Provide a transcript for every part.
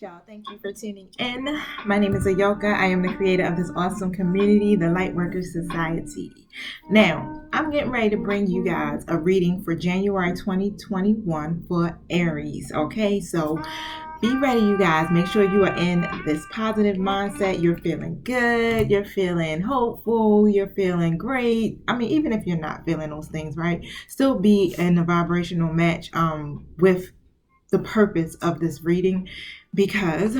y'all. Thank you for tuning in. My name is Ayoka. I am the creator of this awesome community, the Lightworkers Society. Now, I'm getting ready to bring you guys a reading for January 2021 for Aries. Okay, so be ready, you guys. Make sure you are in this positive mindset. You're feeling good. You're feeling hopeful. You're feeling great. I mean, even if you're not feeling those things, right? Still be in a vibrational match with the purpose of this reading, because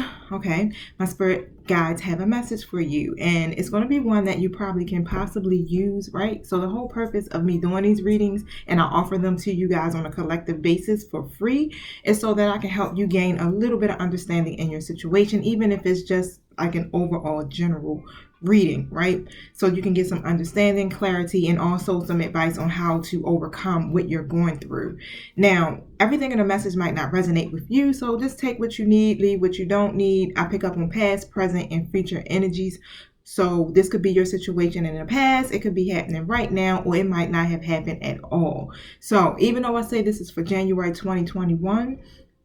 my spirit guides have a message for you, and it's going to be one that you probably can possibly use, right? So the whole purpose of me doing these readings, and I offer them to you guys on a collective basis for free, is so that I can help you gain a little bit of understanding in your situation, even if it's just like an overall general reading, right? So you can get some understanding, clarity, and also some advice on how to overcome what you're going through. Now, everything in the message might not resonate with you, so just take what you need, leave what you don't need. I pick up on past, present, and future energies. So this could be your situation in the past, it could be happening right now, or it might not have happened at all. So even though I say this is for January 2021,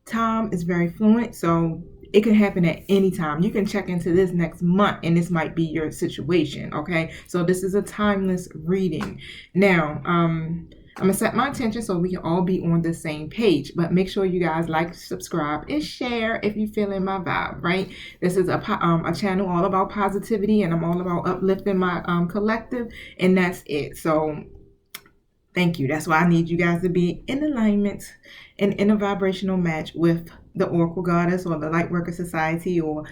time is very fluent, so it can happen at any time. You can check into this next month and this might be your situation, okay? So this is a timeless reading. Now, I'm going to set my intention so we can all be on the same page. But make sure you guys like, subscribe, and share if you're feeling my vibe, right? This is a channel all about positivity, and I'm all about uplifting my collective, and that's it. So thank you. That's why I need you guys to be in alignment and in a vibrational match with the Oracle Goddess or the Lightworker Society, or,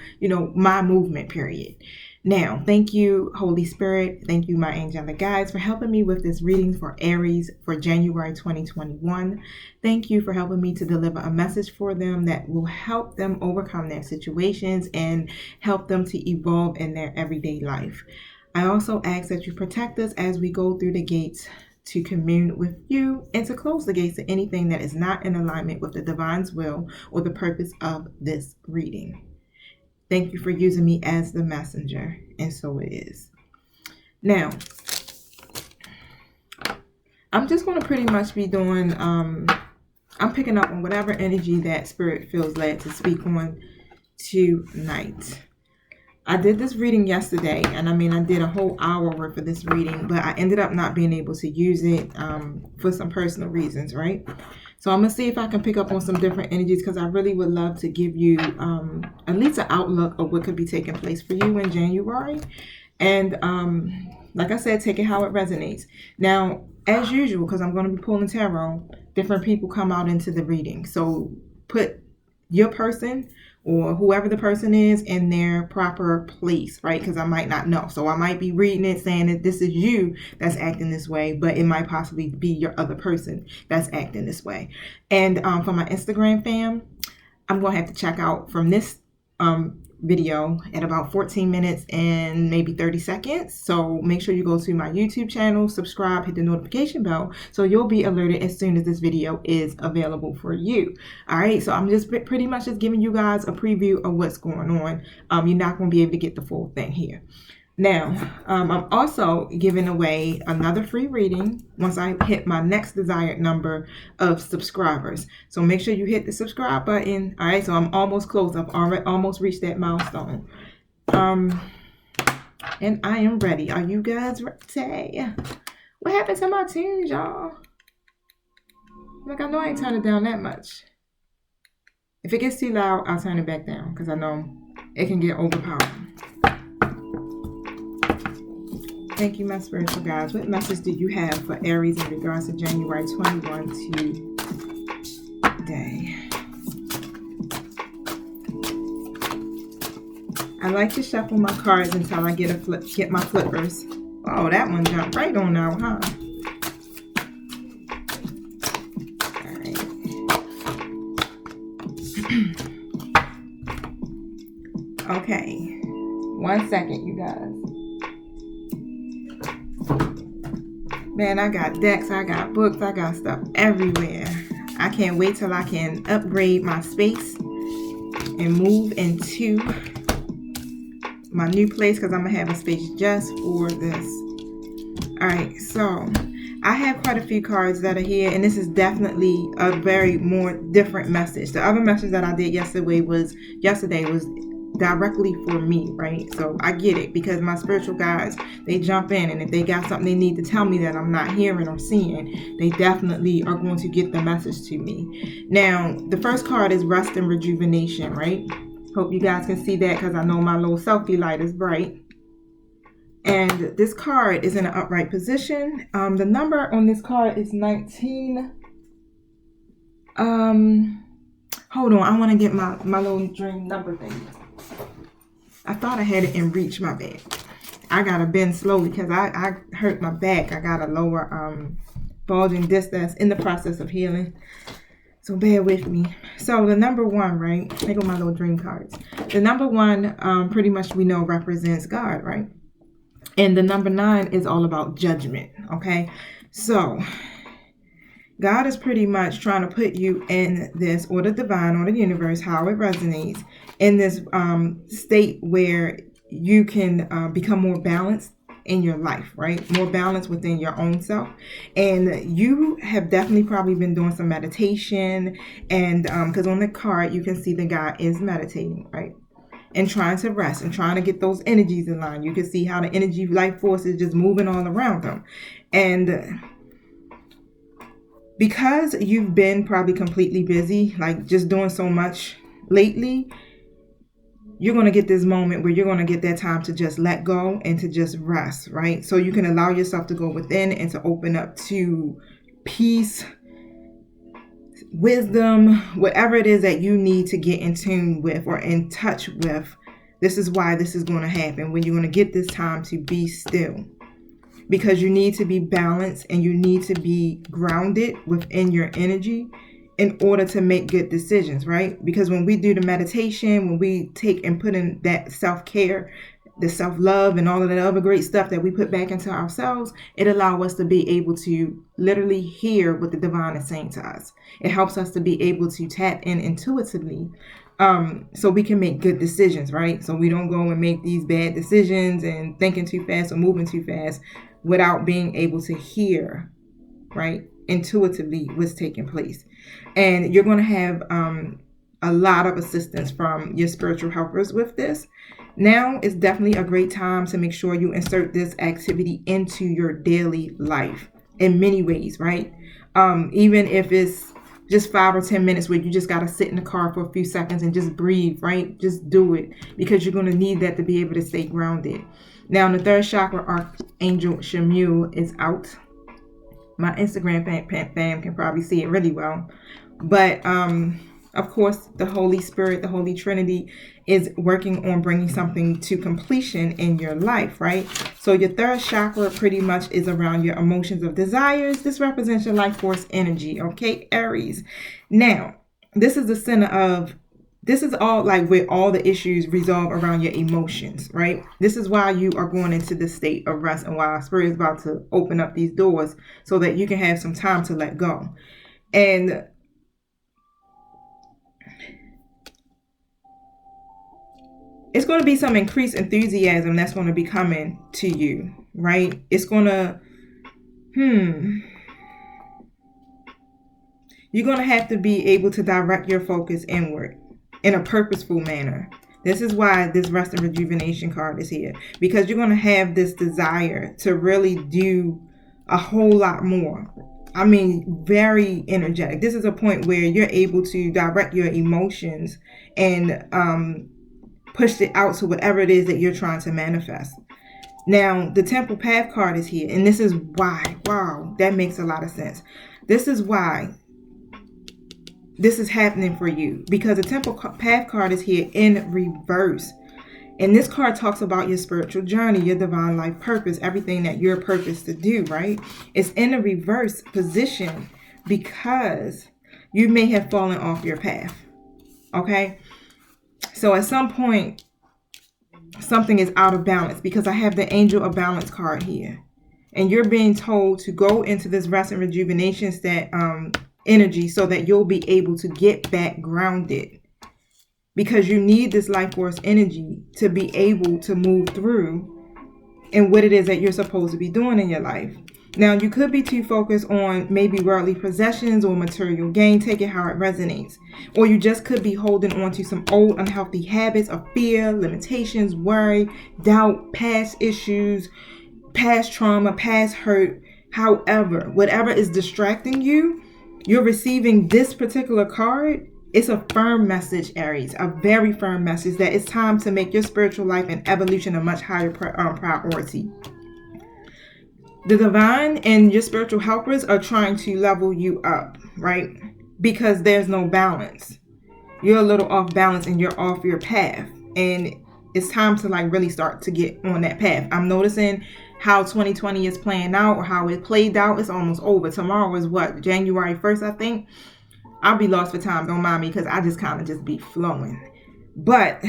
my movement, period. Now, thank you, Holy Spirit. Thank you, my angelic guides, for helping me with this reading for Aries for January 2021. Thank you for helping me to deliver a message for them that will help them overcome their situations and help them to evolve in their everyday life. I also ask that you protect us as we go through the gates to commune with you, and to close the gates to anything that is not in alignment with the divine's will or the purpose of this reading. Thank you for using me as the messenger, and so it is. Now, I'm just going to pretty much be doing, I'm picking up on whatever energy that spirit feels led to speak on tonight. I did this reading yesterday, and I did a whole hour worth of this reading, but I ended up not being able to use it for some personal reasons, right? So I'm going to see if I can pick up on some different energies, because I really would love to give you at least an outlook of what could be taking place for you in January. And like I said, take it how it resonates. Now, as usual, because I'm going to be pulling tarot, different people come out into the reading. So put your person or whoever the person is in their proper place, right? Because I might not know. So I might be reading it saying that this is you that's acting this way, but it might possibly be your other person that's acting this way. And for my Instagram fam, I'm going to have to check out from this video at about 14 minutes and maybe 30 seconds. So make sure you go to my YouTube channel, subscribe, hit the notification bell, so you'll be alerted as soon as this video is available for you. All right, so I'm just pretty much just giving you guys a preview of what's going on. You're not going to be able to get the full thing here. Now, I'm also giving away another free reading once I hit my next desired number of subscribers. So make sure you hit the subscribe button. All right, so I'm almost close. I've already almost reached that milestone. And I am ready. Are you guys ready? What happened to my tunes, y'all? Like, I know I ain't turned it down that much. If it gets too loud, I'll turn it back down, because I know it can get overpowering. Thank you, my spiritual guides. What message do you have for Aries in regards to January 21 today? I like to shuffle my cards until I get my flippers. Oh, that one jumped right on now, huh? All right. Okay. 1 second, you guys. Man, I got decks, I got books, I got stuff everywhere. I can't wait till I can upgrade my space and move into my new place, because I'm going to have a space just for this. All right, so I have quite a few cards that are here, and this is definitely a very more different message. The other message that I did yesterday was directly for me, right? So I get it, because my spiritual guides, they jump in, and if they got something they need to tell me that I'm not hearing or seeing, they definitely are going to get the message to me. Now, the first card is rest and rejuvenation, right? Hope you guys can see that, because I know my little selfie light is bright. And this card is in an upright position. The number on this card is 19. Hold on, I want to get my little dream number thing. I thought I had it in reach, my bad. I gotta bend slowly because I hurt my back. I got a lower bulging disc that's in the process of healing. So bear with me. So the number 1, right? There go my little dream cards. The number 1, pretty much we know represents God, right? And the number 9 is all about judgment, okay? So God is pretty much trying to put you in this, or the divine, or the universe, how it resonates, in this state where you can become more balanced in your life, right? More balanced within your own self. And you have definitely probably been doing some meditation, and because on the card you can see the guy is meditating, right? And trying to rest and trying to get those energies in line. You can see how the energy life force is just moving all around them. And because you've been probably completely busy, like just doing so much lately, you're going to get this moment where you're going to get that time to just let go and to just rest, right? So you can allow yourself to go within and to open up to peace, wisdom, whatever it is that you need to get in tune with or in touch with. This is why this is going to happen, when you're going to get this time to be still, because you need to be balanced and you need to be grounded within your energy in order to make good decisions, right? Because when we do the meditation, when we take and put in that self-care, the self-love and all of that other great stuff that we put back into ourselves, it allows us to be able to literally hear what the divine is saying to us. It helps us to be able to tap in intuitively, so we can make good decisions, right? So we don't go and make these bad decisions and thinking too fast or moving too fast without being able to hear, right, intuitively what's taking place. And you're going to have a lot of assistance from your spiritual helpers with this. Now is definitely a great time to make sure you insert this activity into your daily life in many ways, right? Even if it's just 5 or 10 minutes where you just got to sit in the car for a few seconds and just breathe, right? Just do it, because you're going to need that to be able to stay grounded. Now, in the 3rd chakra, Archangel Shamuel is out. My Instagram fam can probably see it really well. But of course, the Holy Spirit, the Holy Trinity, is working on bringing something to completion in your life, right? So your 3rd chakra pretty much is around your emotions of desires. This represents your life force energy, okay, Aries. Now, this is the center of, this is all like where all the issues resolve around your emotions, right? This is why you are going into this state of rest, and why Spirit is about to open up these doors so that you can have some time to let go. And it's going to be some increased enthusiasm that's going to be coming to you, right? It's going to, you're going to have to be able to direct your focus inward in a purposeful manner. This is why this rest and rejuvenation card is here, because you're going to have this desire to really do a whole lot more. I mean, very energetic. This is a point where you're able to direct your emotions and push it out to whatever it is that you're trying to manifest. Now, the Temple Path card is here, and this is why, wow, that makes a lot of sense. This is why this is happening for you, because the Temple Path card is here in reverse. And this card talks about your spiritual journey, your divine life purpose, everything that you're purposed to do, right? It's in a reverse position because you may have fallen off your path, okay? So at some point, something is out of balance, because I have the Angel of Balance card here. And you're being told to go into this rest and rejuvenation energy so that you'll be able to get back grounded, because you need this life force energy to be able to move through and what it is that you're supposed to be doing in your life. Now, you could be too focused on maybe worldly possessions or material gain. Take it how it resonates. Or you just could be holding on to some old unhealthy habits of fear, limitations, worry, doubt, past issues, past trauma, past hurt. However, whatever is distracting you, you're receiving this particular card. It's a firm message, Aries, a very firm message that it's time to make your spiritual life and evolution a much higher priority. The divine and your spiritual helpers are trying to level you up, right? Because there's no balance. You're a little off balance and you're off your path. And it's time to like really start to get on that path. I'm noticing how 2020 is playing out, or how it played out. It's almost over. Tomorrow is what? January 1st, I think. I'll be lost for time. Don't mind me, because I just kind of just be flowing. But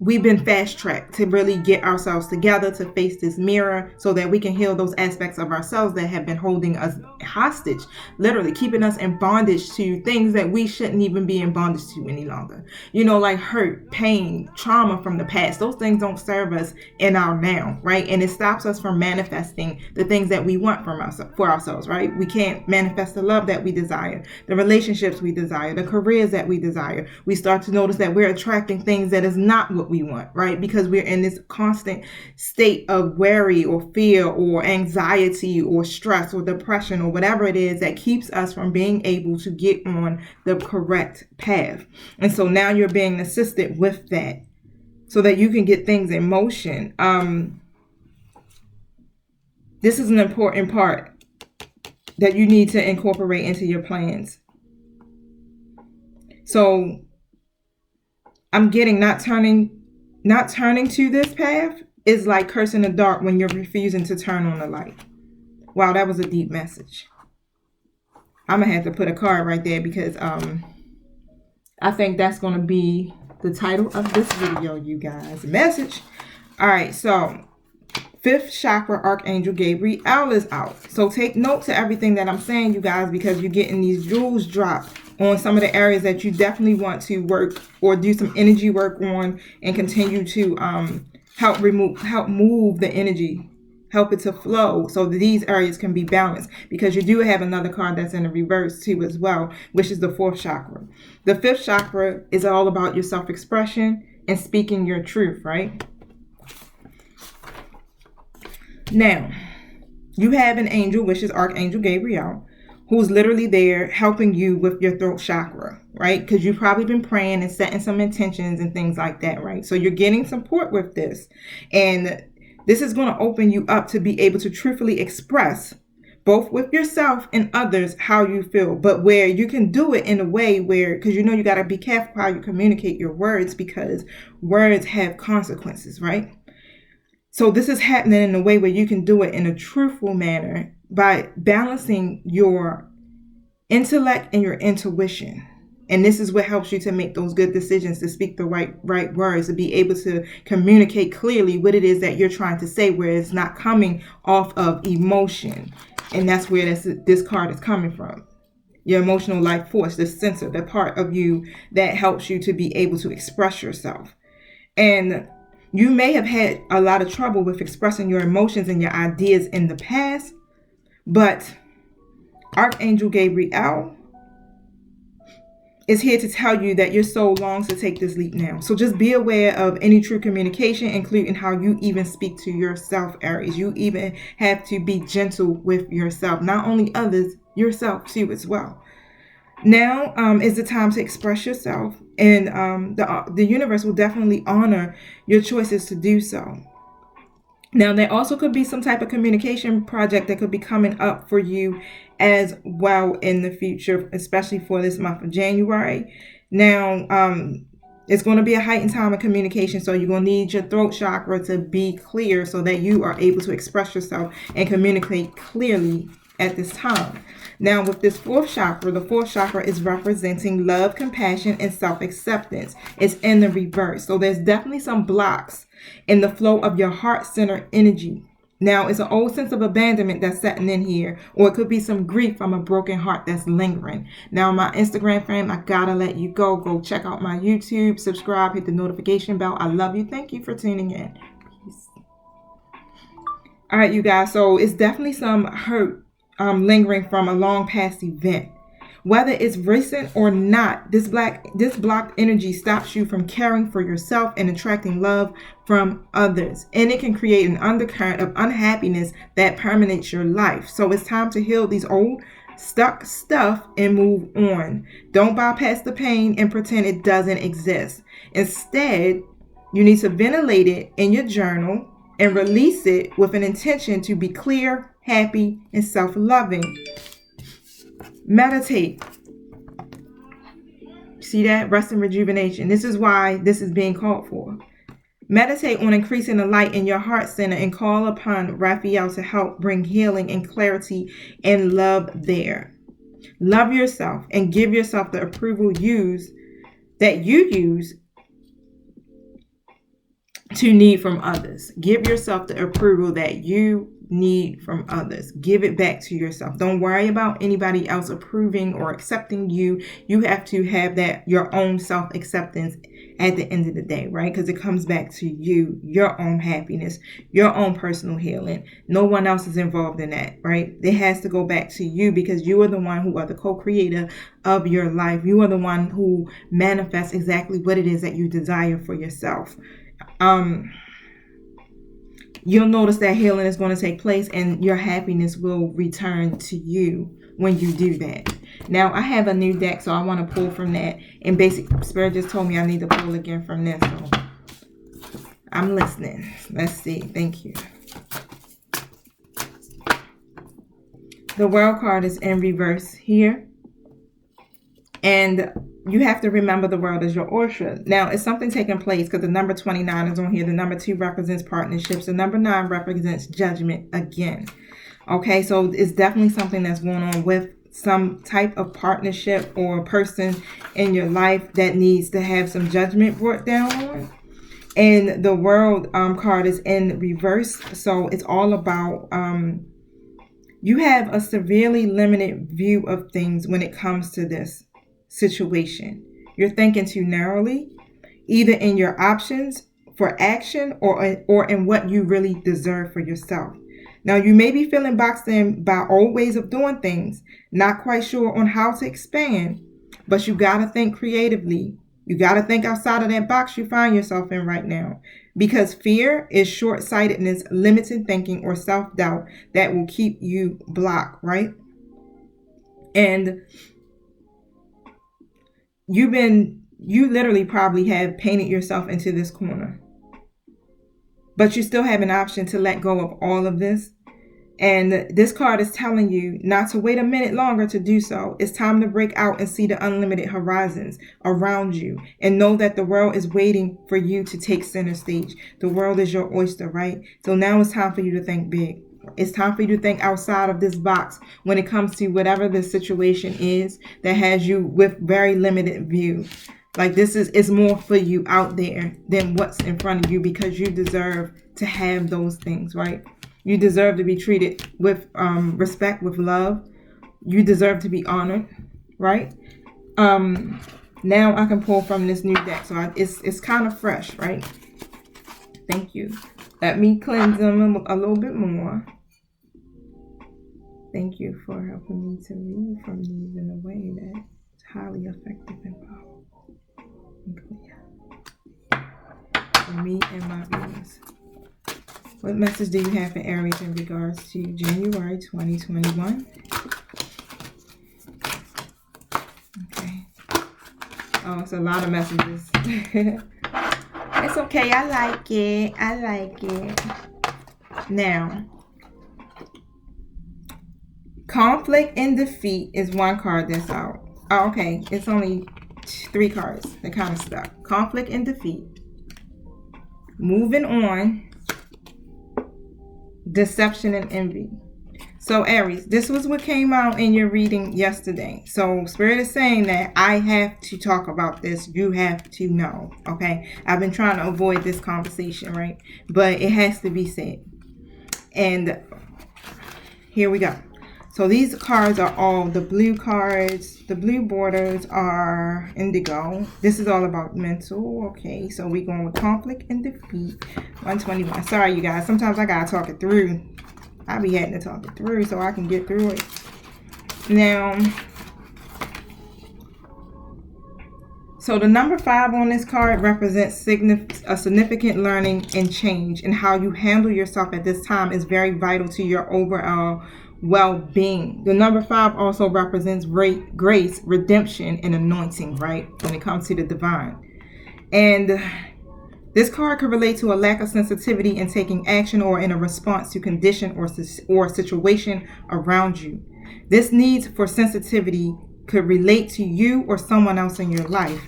we've been fast-tracked to really get ourselves together to face this mirror so that we can heal those aspects of ourselves that have been holding us hostage, literally keeping us in bondage to things that we shouldn't even be in bondage to any longer. You know, like hurt, pain, trauma from the past. Those things don't serve us in our now, right? And it stops us from manifesting the things that we want for ourselves, right? We can't manifest the love that we desire, the relationships we desire, the careers that we desire. We start to notice that we're attracting things that is not what we want, right? Because we're in this constant state of worry or fear or anxiety or stress or depression or whatever it is that keeps us from being able to get on the correct path. And so now you're being assisted with that so that you can get things in motion. This is an important part that you need to incorporate into your plans. So I'm getting not turning to this path is like cursing the dark when you're refusing to turn on the light. Wow, that was a deep message. I'm gonna have to put a card right there because I think that's gonna be the title of this video, you guys. Message. All right, so 5th chakra Archangel Gabriel is out. So take note to everything that I'm saying, you guys, because you're getting these jewels dropped on some of the areas that you definitely want to work or do some energy work on and continue to help move the energy, help it to flow so that these areas can be balanced, because you do have another card that's in the reverse too as well, which is the 4th chakra. The 5th chakra is all about your self-expression and speaking your truth, right? Now, you have an angel, which is Archangel Gabriel, who's literally there helping you with your throat chakra, right? Because you've probably been praying and setting some intentions and things like that, right? So you're getting support with this. And this is going to open you up to be able to truthfully express, both with yourself and others, how you feel. But where you can do it in a way where, because you know you got to be careful how you communicate your words, because words have consequences, right? So this is happening in a way where you can do it in a truthful manner by balancing your intellect and your intuition. And this is what helps you to make those good decisions, to speak the right words, to be able to communicate clearly what it is that you're trying to say, where it's not coming off of emotion. And that's where this card is coming from. Your emotional life force, the center, the part of you that helps you to be able to express yourself. And you may have had a lot of trouble with expressing your emotions and your ideas in the past, but Archangel Gabriel is here to tell you that your soul longs to take this leap now. So just be aware of any true communication, including how you even speak to yourself, Aries. You even have to be gentle with yourself, not only others, yourself too as well. Now is the time to express yourself, and the universe will definitely honor your choices to do so. Now, there also could be some type of communication project that could be coming up for you as well in the future, especially for this month of January. Now, it's going to be a heightened time of communication, so you're going to need your throat chakra to be clear so that you are able to express yourself and communicate clearly at this time. Now, with this 4th chakra, the 4th chakra is representing love, compassion, and self-acceptance. It's in the reverse. So there's definitely some blocks in the flow of your heart center energy. Now, it's an old sense of abandonment that's setting in here, or it could be some grief from a broken heart that's lingering. Now, my Instagram fam, I gotta let you go. Go check out my YouTube, subscribe, hit the notification bell. I love you. Thank you for tuning in. Peace. All right, you guys. So it's definitely some hurt lingering from a long past event. Whether it's recent or not, this blocked energy stops you from caring for yourself and attracting love from others. And it can create an undercurrent of unhappiness that permeates your life. So it's time to heal these old stuck stuff and move on. Don't bypass the pain and pretend it doesn't exist. Instead, you need to ventilate it in your journal and release it with an intention to be clear, happy, and self-loving. Meditate. See that? Rest and rejuvenation. This is why this is being called for. Meditate on increasing the light in your heart center and call upon Raphael to help bring healing and clarity and love there. Love yourself and give yourself the approval that you use to need from others. Give yourself the approval that you need from others. Give it back to yourself. Don't worry about anybody else approving or accepting you. You have to have that, your own self-acceptance at the end of the day, right? Because it comes back to you, your own happiness, your own personal healing. No one else is involved in that, right? It has to go back to you because you are the one who are the co-creator of your life. You are the one who manifests exactly what it is that you desire for yourself. You'll notice that healing is going to take place and your happiness will return to you when you do that. Now, I have a new deck, so I want to pull from that. And basic Spirit just told me I need to pull again from this. So I'm listening. Let's see. Thank you. The World card is in reverse here. And you have to remember the world is your orchard. Now, it's something taking place because the number 29 is on here. The number 2 represents partnerships. The number 9 represents judgment again. Okay, so it's definitely something that's going on with some type of partnership or person in your life that needs to have some judgment brought down on. And the world card is in reverse. So it's all about you have a severely limited view of things when it comes to this situation. You're thinking too narrowly, either in your options for action or in what you really deserve for yourself. Now, you may be feeling boxed in by old ways of doing things, not quite sure on how to expand, but you got to think creatively. You got to think outside of that box you find yourself in right now, because fear is short-sightedness, limited thinking, or self-doubt that will keep you blocked, right? And you literally probably have painted yourself into this corner, but you still have an option to let go of all of this. And this card is telling you not to wait a minute longer to do so. It's time to break out and see the unlimited horizons around you and know that the world is waiting for you to take center stage. The world is your oyster, right? So now it's time for you to think big. It's time for you to think outside of this box when it comes to whatever the situation is that has you with very limited view. Like this is more for you out there than what's in front of you, because you deserve to have those things, right? You deserve to be treated with respect, with love. You deserve to be honored, right? Now I can pull from this new deck. So it's kind of fresh, right? Thank you. Let me cleanse them a little bit more. Thank you for helping me to read from these in a way that's highly effective and powerful and clear for me and my viewers. What message do you have for Aries in regards to January 2021? Okay. Oh, it's a lot of messages. It's okay. I like it. I like it. Now, conflict and defeat is one card that's out. Oh, okay. It's only 3 cards. They're kind of stuck. Conflict and defeat. Moving on. Deception and envy. So Aries, this was what came out in your reading yesterday. So Spirit is saying that I have to talk about this. You have to know. Okay. I've been trying to avoid this conversation, right? But it has to be said. And here we go. So these cards are all the blue cards. The blue borders are indigo. This is all about mental. Okay, so we're going with conflict and defeat. 121. Sorry, you guys. Sometimes I gotta talk it through. I be having to talk it through so I can get through it. Now, so the number 5 on this card represents a significant learning and change, and how you handle yourself at this time is very vital to your overall well-being. The number 5 also represents grace, redemption, and anointing, right? When it comes to the divine. And this card could relate to a lack of sensitivity in taking action or in a response to condition or situation around you. This need for sensitivity could relate to you or someone else in your life.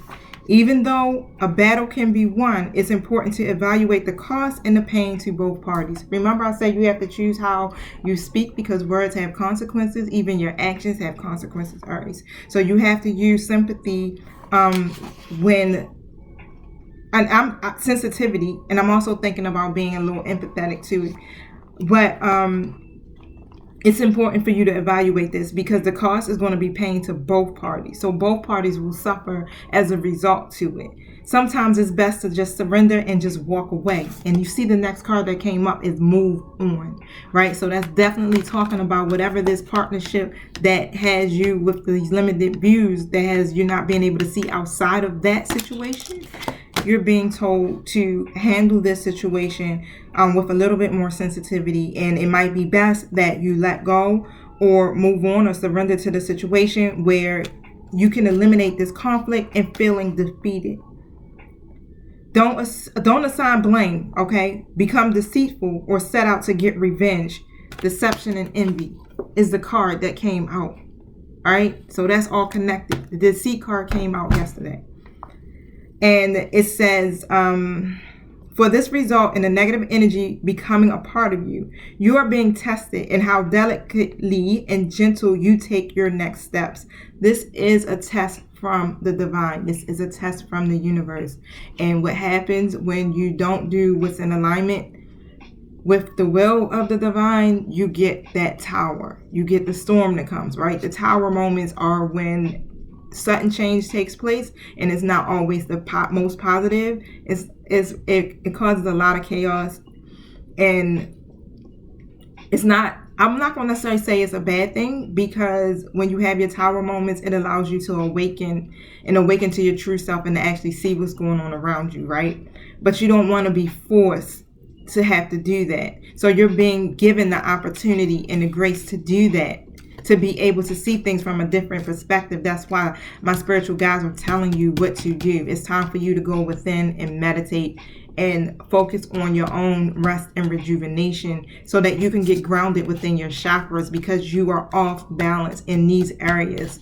Even though a battle can be won, it's important to evaluate the cost and the pain to both parties. Remember, I said you have to choose how you speak, because words have consequences. Even your actions have consequences, Aries. So you have to use sympathy and I'm sensitivity, and I'm also thinking about being a little empathetic to it. But it's important for you to evaluate this, because the cost is going to be pain to both parties. So both parties will suffer as a result to it. Sometimes it's best to just surrender and just walk away. And you see the next card that came up is move on, right? So that's definitely talking about whatever this partnership that has you with these limited views, that has you not being able to see outside of that situation. You're being told to handle this situation with a little bit more sensitivity, and it might be best that you let go or move on or surrender to the situation where you can eliminate this conflict and feeling defeated. Don't assign blame, okay? Become deceitful or set out to get revenge. Deception and envy is the card that came out. All right, so that's all connected. The deceit card came out yesterday. And it says, for this result in the negative energy becoming a part of you, you are being tested in how delicately and gentle you take your next steps. This is a test from the divine. This is a test from the universe. And what happens when you don't do what's in alignment with the will of the divine, you get that tower. You get the storm that comes, right? The tower moments are when sudden change takes place, and it's not always the most positive. It causes a lot of chaos, and it's not, I'm not going to necessarily say it's a bad thing, because when you have your tower moments, it allows you to awaken to your true self and to actually see what's going on around you, right? But you don't want to be forced to have to do that. So you're being given the opportunity and the grace to do that, to be able to see things from a different perspective. That's why my spiritual guides are telling you what to do. It's time for you to go within and meditate and focus on your own rest and rejuvenation, so that you can get grounded within your chakras, because you are off balance in these areas.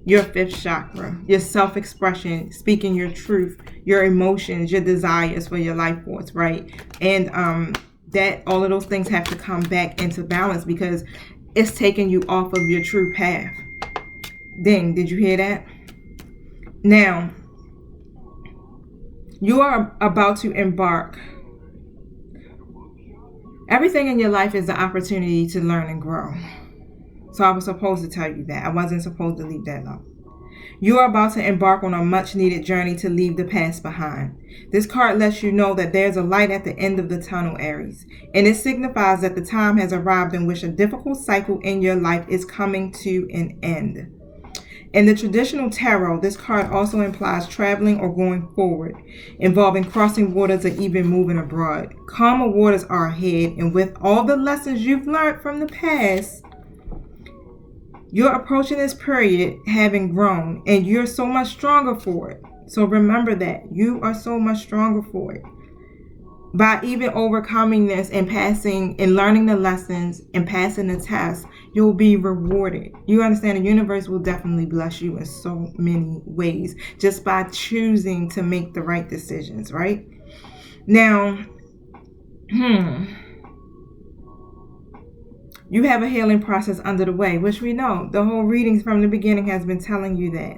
Your 5th chakra, your self-expression, speaking your truth, your emotions, your desires for your life force, right? And that all of those things have to come back into balance, because it's taking you off of your true path. Ding, did you hear that? Now, you are about to embark. Everything in your life is an opportunity to learn and grow. So I was supposed to tell you that. I wasn't supposed to leave that alone. You are about to embark on a much needed journey to leave the past behind. This card lets you know that there's a light at the end of the tunnel, Aries. And it signifies that the time has arrived in which a difficult cycle in your life is coming to an end. In the traditional tarot, this card also implies traveling or going forward, involving crossing waters or even moving abroad. Calmer waters are ahead, and with all the lessons you've learned from the past, you're approaching this period having grown, and you're so much stronger for it. So remember that. You are so much stronger for it. By even overcoming this and passing and learning the lessons and passing the test, you'll be rewarded. You understand, the universe will definitely bless you in so many ways just by choosing to make the right decisions, right? Now, you have a healing process under the way, which we know. The whole readings from the beginning has been telling you that.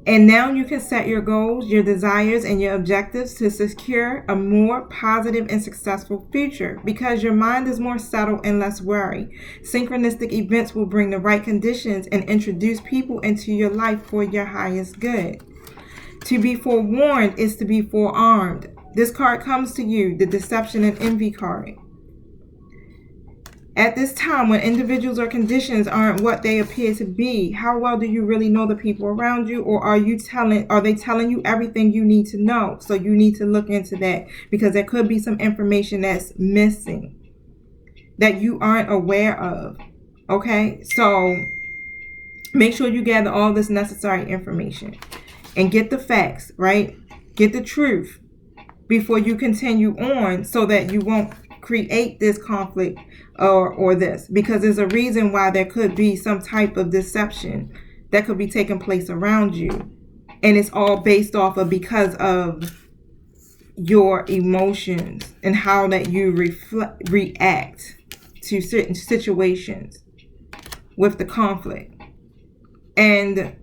And now you can set your goals, your desires, and your objectives to secure a more positive and successful future, because your mind is more settled and less worried. Synchronistic events will bring the right conditions and introduce people into your life for your highest good. To be forewarned is to be forearmed. This card comes to you, the deception and envy card. At this time, when individuals or conditions aren't what they appear to be, how well do you really know the people around you, or are they telling you everything you need to know? So you need to look into that, because there could be some information that's missing that you aren't aware of. Okay, so make sure you gather all this necessary information and get the facts, right? Get the truth before you continue on, so that you won't create this conflict or this, because there's a reason why there could be some type of deception that could be taking place around you, and it's all based off of because of your emotions and how that you react to certain situations with the conflict. And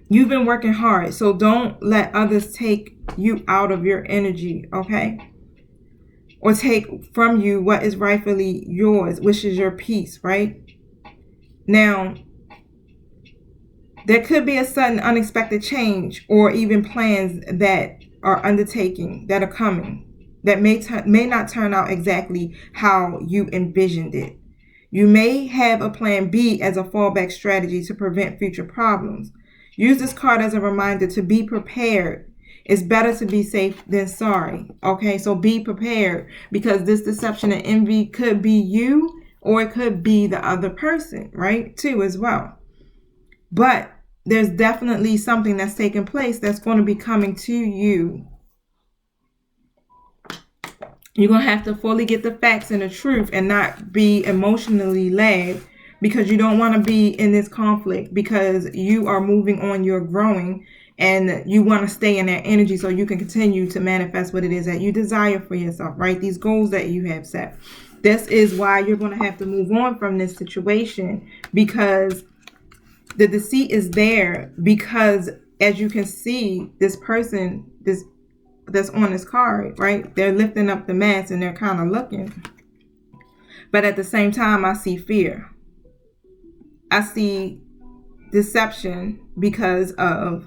you've been working hard, so don't let others take you out of your energy, okay? Or take from you what is rightfully yours, which is your peace, right? Now, there could be a sudden unexpected change, or even plans that are undertaking, that are coming, that may not turn out exactly how you envisioned it. You may have a plan B as a fallback strategy to prevent future problems. Use this card as a reminder to be prepared. It's better to be safe than sorry. Okay, so be prepared, because this deception and envy could be you, or it could be the other person, right? Too, as well. But there's definitely something that's taking place that's going to be coming to you. You're going to have to fully get the facts and the truth and not be emotionally led, because you don't want to be in this conflict, because you are moving on, you're growing, and you want to stay in that energy so you can continue to manifest what it is that you desire for yourself, right? These goals that you have set. This is why you're going to have to move on from this situation, because the deceit is there. Because as you can see, this person, that's on this card, right? They're lifting up the mask and they're kind of looking. But at the same time, I see fear. I see deception because of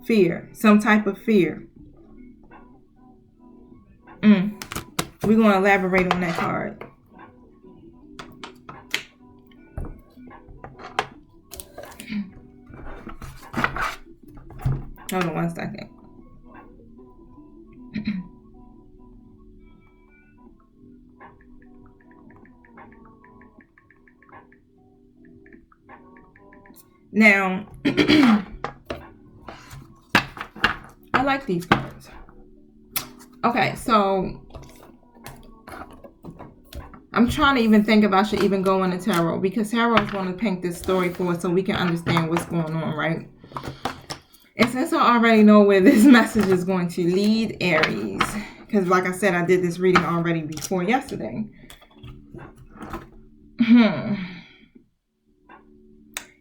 fear, some type of fear. We're going to elaborate on that card. Hold on one second. Now, I like these cards. Okay, so I'm trying to even think if I should even go into tarot, because tarot is going to paint this story for us so we can understand what's going on, right? And since I already know where this message is going to lead, Aries, because like I said, I did this reading already before yesterday.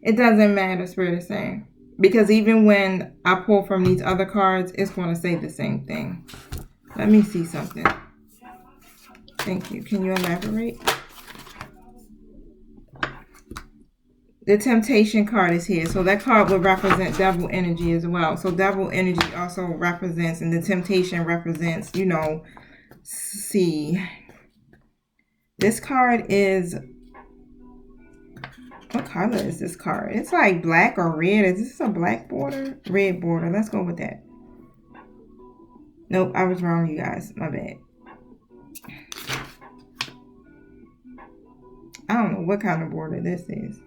It doesn't matter, Spirit is saying, because even when I pull from these other cards, it's going to say the same thing. Let me see something. Thank you. Can you elaborate? The Temptation card is here. So that card will represent devil energy as well. So devil energy also represents, and the temptation represents, you know, see. This card is, what color is this card? It's like black or red. Is this a black border? Red border. Let's go with that. Nope, I was wrong, you guys. My bad. I don't know what kind of border this is.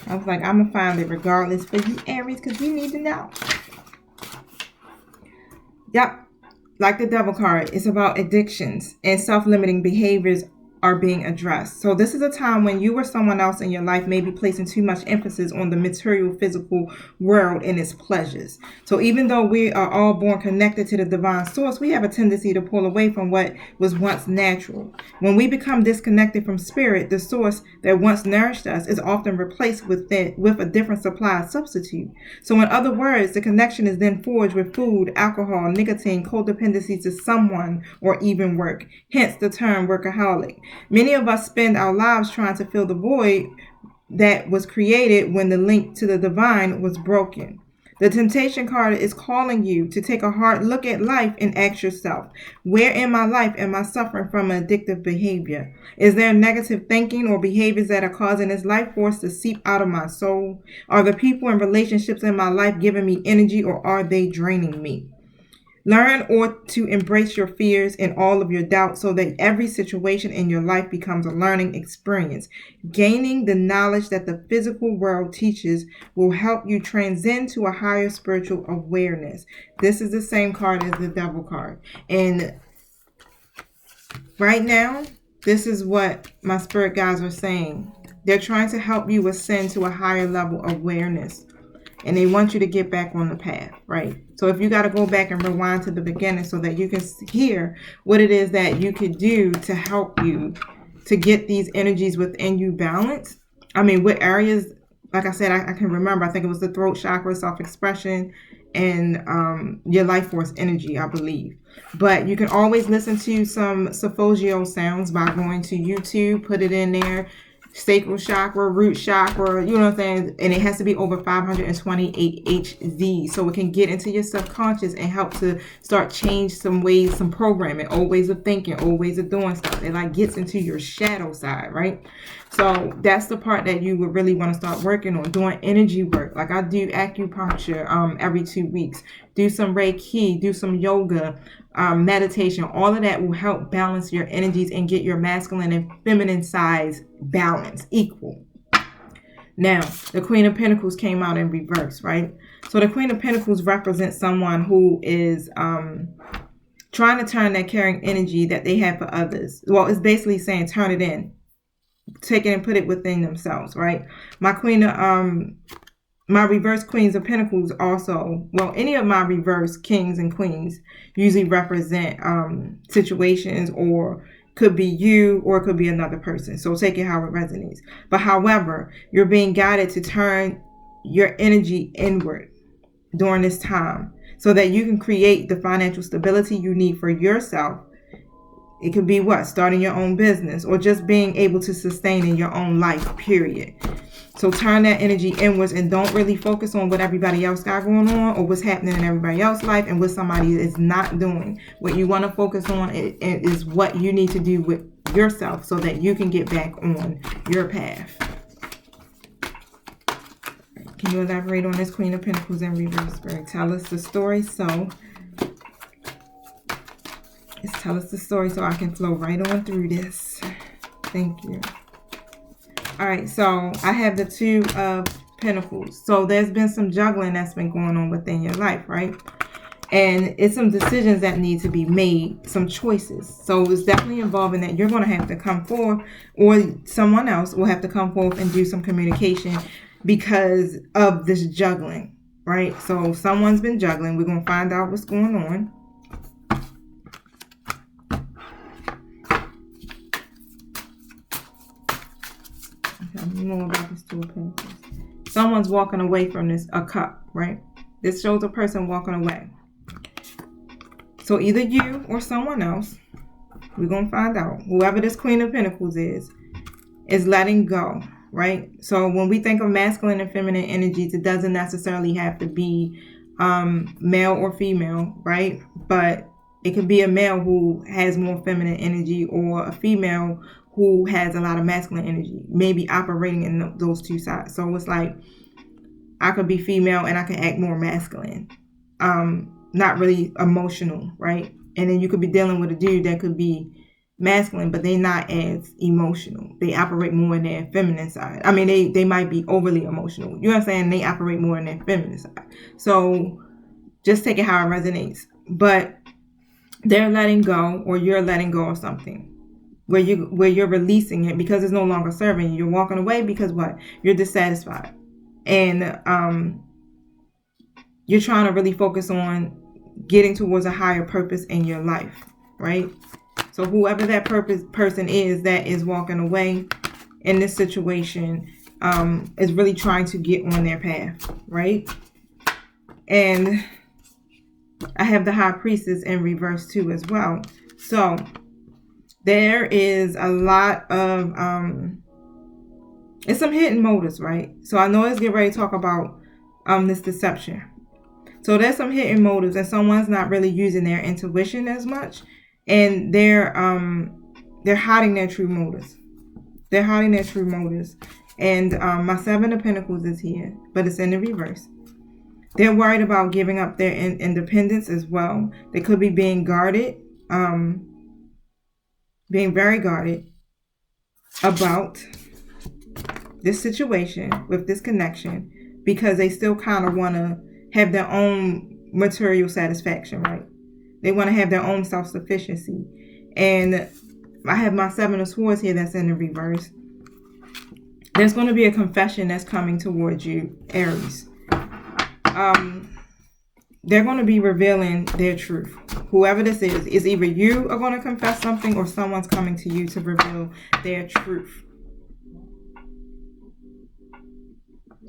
I was like, I'm going to find it regardless for you, Aries, because you need to know. Yep. Like the devil card, it's about addictions and self-limiting behaviors are being addressed. So this is a time when you or someone else in your life may be placing too much emphasis on the material, physical world and its pleasures. So even though we are all born connected to the divine source, we have a tendency to pull away from what was once natural. When we become disconnected from spirit, the source that once nourished us is often replaced with a different supply substitute. So in other words, the connection is then forged with food, alcohol, nicotine, codependency to someone, or even work. Hence the term workaholic. Many of us spend our lives trying to fill the void that was created when the link to the divine was broken. The temptation card is calling you to take a hard look at life and ask yourself, where in my life am I suffering from addictive behavior? Is there negative thinking or behaviors that are causing this life force to seep out of my soul? Are the people and relationships in my life giving me energy, or are they draining me? Learn or to embrace your fears and all of your doubts so that every situation in your life becomes a learning experience. Gaining the knowledge that the physical world teaches will help you transcend to a higher spiritual awareness. This is the same card as the Devil card. And right now, this is what my spirit guides are saying. They're trying to help you ascend to a higher level of awareness. And they want you to get back on the path, right? So if you got to go back and rewind to the beginning so that you can hear what it is that you could do to help you to get these energies within you balanced. I mean, what areas, like I said, I can remember, I think it was the throat chakra, self-expression, and your life force energy, I believe. But you can always listen to some Sophogio sounds by going to YouTube, put it in there. Sacral chakra, root chakra, you know what I'm saying? And it has to be over 528 Hz so it can get into your subconscious and help to start change some ways, some programming, old ways of thinking, old ways of doing stuff. It like gets into your shadow side, right? So that's the part that you would really want to start working on, doing energy work. Like I do acupuncture every 2 weeks, do some Reiki, do some yoga, meditation. All of that will help balance your energies and get your masculine and feminine sides balanced, equal. Now, the Queen of Pentacles came out in reverse, right? So the Queen of Pentacles represents someone who is trying to turn that caring energy that they have for others. Well, it's basically saying turn it in. Take it and put it within themselves, right? My reverse Queens of Pentacles also, well, any of my reverse Kings and Queens usually represent situations, or could be you, or it could be another person. So take it how it resonates. But however, you're being guided to turn your energy inward during this time so that you can create the financial stability you need for yourself. It could be what? Starting your own business, or just being able to sustain in your own life, period. So turn that energy inwards and don't really focus on what everybody else got going on or what's happening in everybody else's life and what somebody is not doing. What you want to focus on is what you need to do with yourself so that you can get back on your path. Can you elaborate on this Queen of Pentacles in reverse, Spirit? Tell us the story so I can flow right on through this. Thank you. All right, so I have the Two of Pentacles. So there's been some juggling that's been going on within your life, right? And it's some decisions that need to be made, some choices. So it's definitely involving that you're going to have to come forth, or someone else will have to come forth and do some communication because of this juggling, right? So someone's been juggling. We're going to find out what's going on. More about this Two of Pentacles. Someone's walking away from this, a cup, right? This shows a person walking away. So either you or someone else, we're going to find out. Whoever this Queen of Pentacles is letting go, right? So when we think of masculine and feminine energies, it doesn't necessarily have to be male or female, right? But it could be a male who has more feminine energy, or a female who has a lot of masculine energy, maybe operating in those two sides. So it's like, I could be female and I can act more masculine, not really emotional, right? And then you could be dealing with a dude that could be masculine, but they're not as emotional. They operate more in their feminine side. I mean, they might be overly emotional. You know what I'm saying? They operate more in their feminine side. So just take it how it resonates. But they're letting go, or you're letting go of something, where you're releasing it because it's no longer serving you. You're walking away because what? You're dissatisfied. And you're trying to really focus on getting towards a higher purpose in your life, right? So whoever that person is that is walking away in this situation is really trying to get on their path, right? And I have the High Priestess in reverse too as well. So there is a lot of It's some hidden motives, right? So I know let's get ready to talk about this deception. So there's some hidden motives, and someone's not really using their intuition as much, and they're hiding their true motives. They're hiding their true motives. And my Seven of Pentacles is here, but it's in the reverse. They're worried about giving up their independence as well. They could be being guarded, being very guarded about this situation with this connection, because they still kind of want to have their own material satisfaction, right? They want to have their own self-sufficiency. And I have my Seven of Swords here that's in the reverse. There's going to be a confession that's coming towards you, Aries. They're going to be revealing their truth. Whoever this is either you are going to confess something, or someone's coming to you to reveal their truth.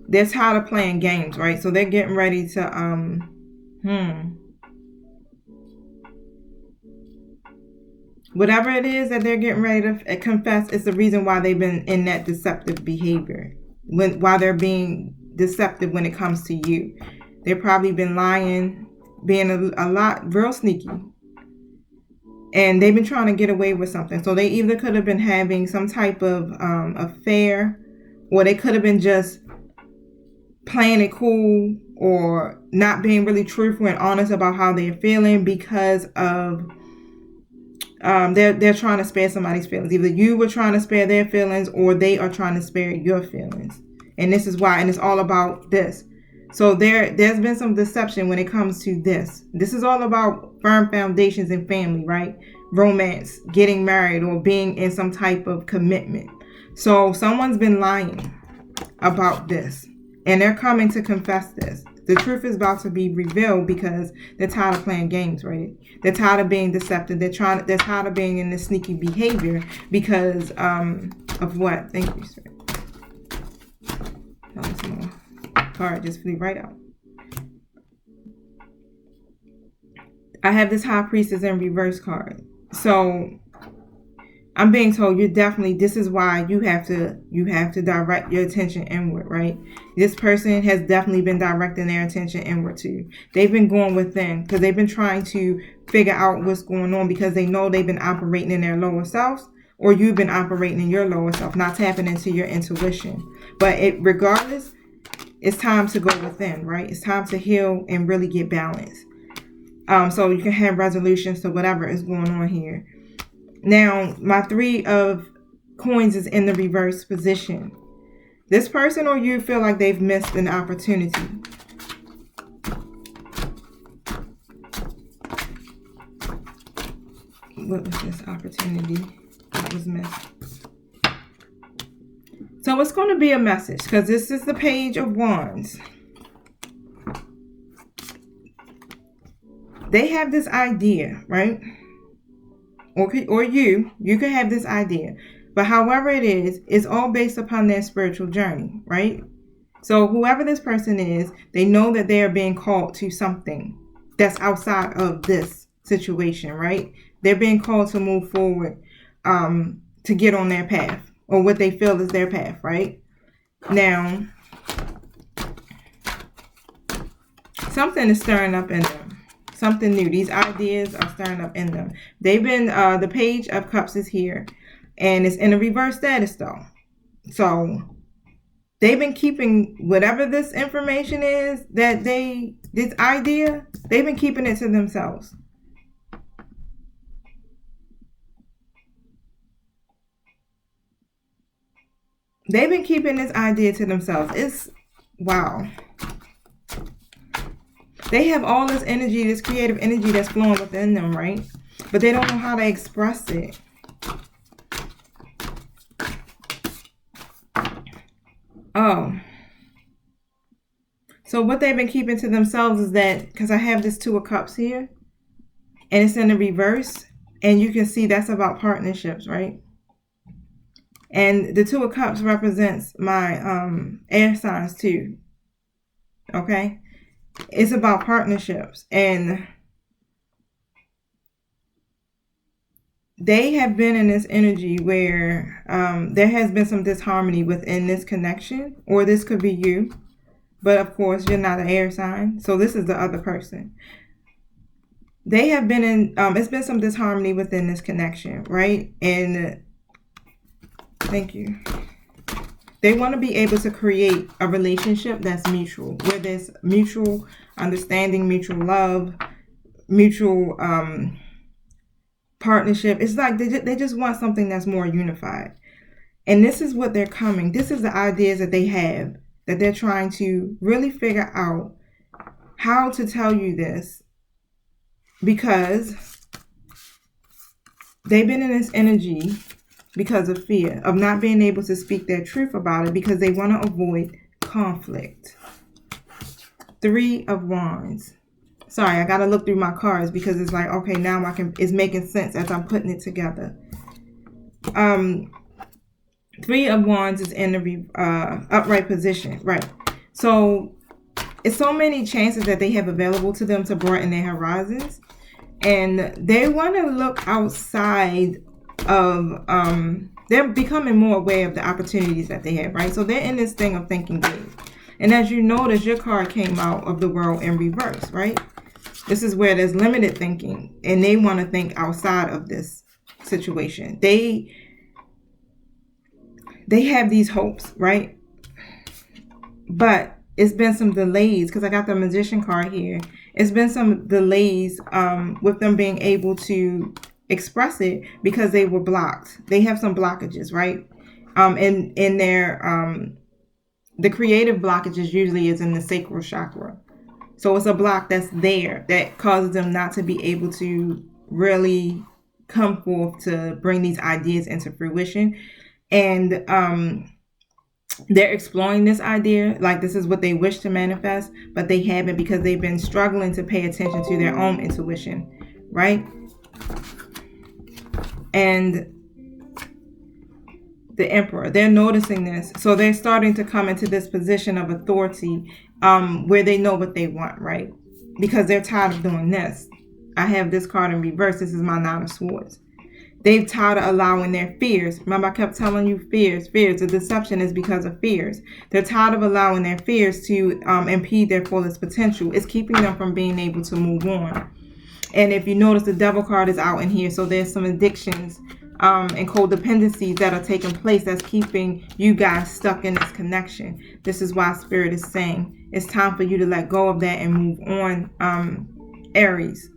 They're tired of playing games, right? So they're getting ready to, whatever it is that they're getting ready to confess is the reason why they've been in that deceptive behavior. Why they're being deceptive when it comes to you. They've probably been lying, being a lot, real sneaky. And they've been trying to get away with something. So they either could have been having some type of affair, or they could have been just playing it cool, or not being really truthful and honest about how they're feeling, because of they're trying to spare somebody's feelings. Either you were trying to spare their feelings, or they are trying to spare your feelings. And this is why, and it's all about this. So there's been some deception when it comes to this. This is all about firm foundations and family, right? Romance, getting married, or being in some type of commitment. So someone's been lying about this, and they're coming to confess this. The truth is about to be revealed, because they're tired of playing games, right? They're tired of being deceptive. They're tired of being in this sneaky behavior because of what? Thank you, sir. Card just flew right out. I have this High Priestess in reverse card. So I'm being told this is why you have to direct your attention inward, right? This person has definitely been directing their attention inward too. They've been going within, because they've been trying to figure out what's going on, because they know they've been operating in their lower selves, or you've been operating in your lower self, not tapping into your intuition. But regardless, it's time to go within, right? It's time to heal and really get balanced. So you can have resolutions to whatever is going on here. Now, my Three of Coins is in the reverse position. This person or you feel like they've missed an opportunity. What was this opportunity that was missed? So it's going to be a message, because this is the Page of Wands. They have this idea, right? Or you can have this idea. But however it is, it's all based upon their spiritual journey, right? So whoever this person is, they know that they are being called to something that's outside of this situation, right? They're being called to move forward, to get on their path, or what they feel is their path, right? Now, something is stirring up in them. Something new. These ideas are stirring up in them. They've been, the Page of Cups is here, and it's in a reverse status though. So they've been keeping whatever this information is this idea, they've been keeping it to themselves. They've been keeping this idea to themselves. It's, wow. They have all this energy, this creative energy that's flowing within them, right? But they don't know how to express it. Oh. So what they've been keeping to themselves is that, because I have this Two of Cups here, and it's in the reverse, and you can see that's about partnerships, right? And the Two of Cups represents my air signs too. Okay? It's about partnerships, and they have been in this energy where there has been some disharmony within this connection, or this could be you. But of course, you're not an air sign, so this is the other person. They have been in, it's been some disharmony within this connection, right? And thank you. They want to be able to create a relationship that's mutual, where there's mutual understanding, mutual love, mutual partnership. It's like they just want something that's more unified. And this is what they're coming. This is the ideas that they have, that they're trying to really figure out how to tell you this, because they've been in this energy because of fear of not being able to speak their truth about it, because they want to avoid conflict. 3 of Wands. Sorry, I got to look through my cards because it's like, okay, now it's making sense as I'm putting it together. 3 of Wands is in the upright position, right? So it's so many chances that they have available to them to broaden their horizons, and they want to look outside of they're becoming more aware of the opportunities that they have, right? So they're in this thing of thinking big. And as you notice, your card came out of the World in reverse, right? This is where there's limited thinking, and they want to think outside of this situation. They have these hopes, right? But it's been some delays, because I got the Magician card here. It's been some delays with them being able to express it because they were blocked. They have some blockages, right? In their the creative blockages usually is in the sacral chakra. So it's a block that's there that causes them not to be able to really come forth to bring these ideas into fruition. And they're exploring this idea, like this is what they wish to manifest, but they haven't, because they've been struggling to pay attention to their own intuition, right? And the Emperor, they're noticing this, so they're starting to come into this position of authority where they know what they want, right? Because they're tired of doing this. I have this card in reverse. This is my 9 of Swords. They've tired of allowing their fears. Remember, I kept telling you fears. The deception is because of fears. They're tired of allowing their fears to impede their fullest potential. It's keeping them from being able to move on. And if you notice, the Devil card is out in here. So there's some addictions and codependencies that are taking place that's keeping you guys stuck in this connection. This is why Spirit is saying it's time for you to let go of that and move on, Aries.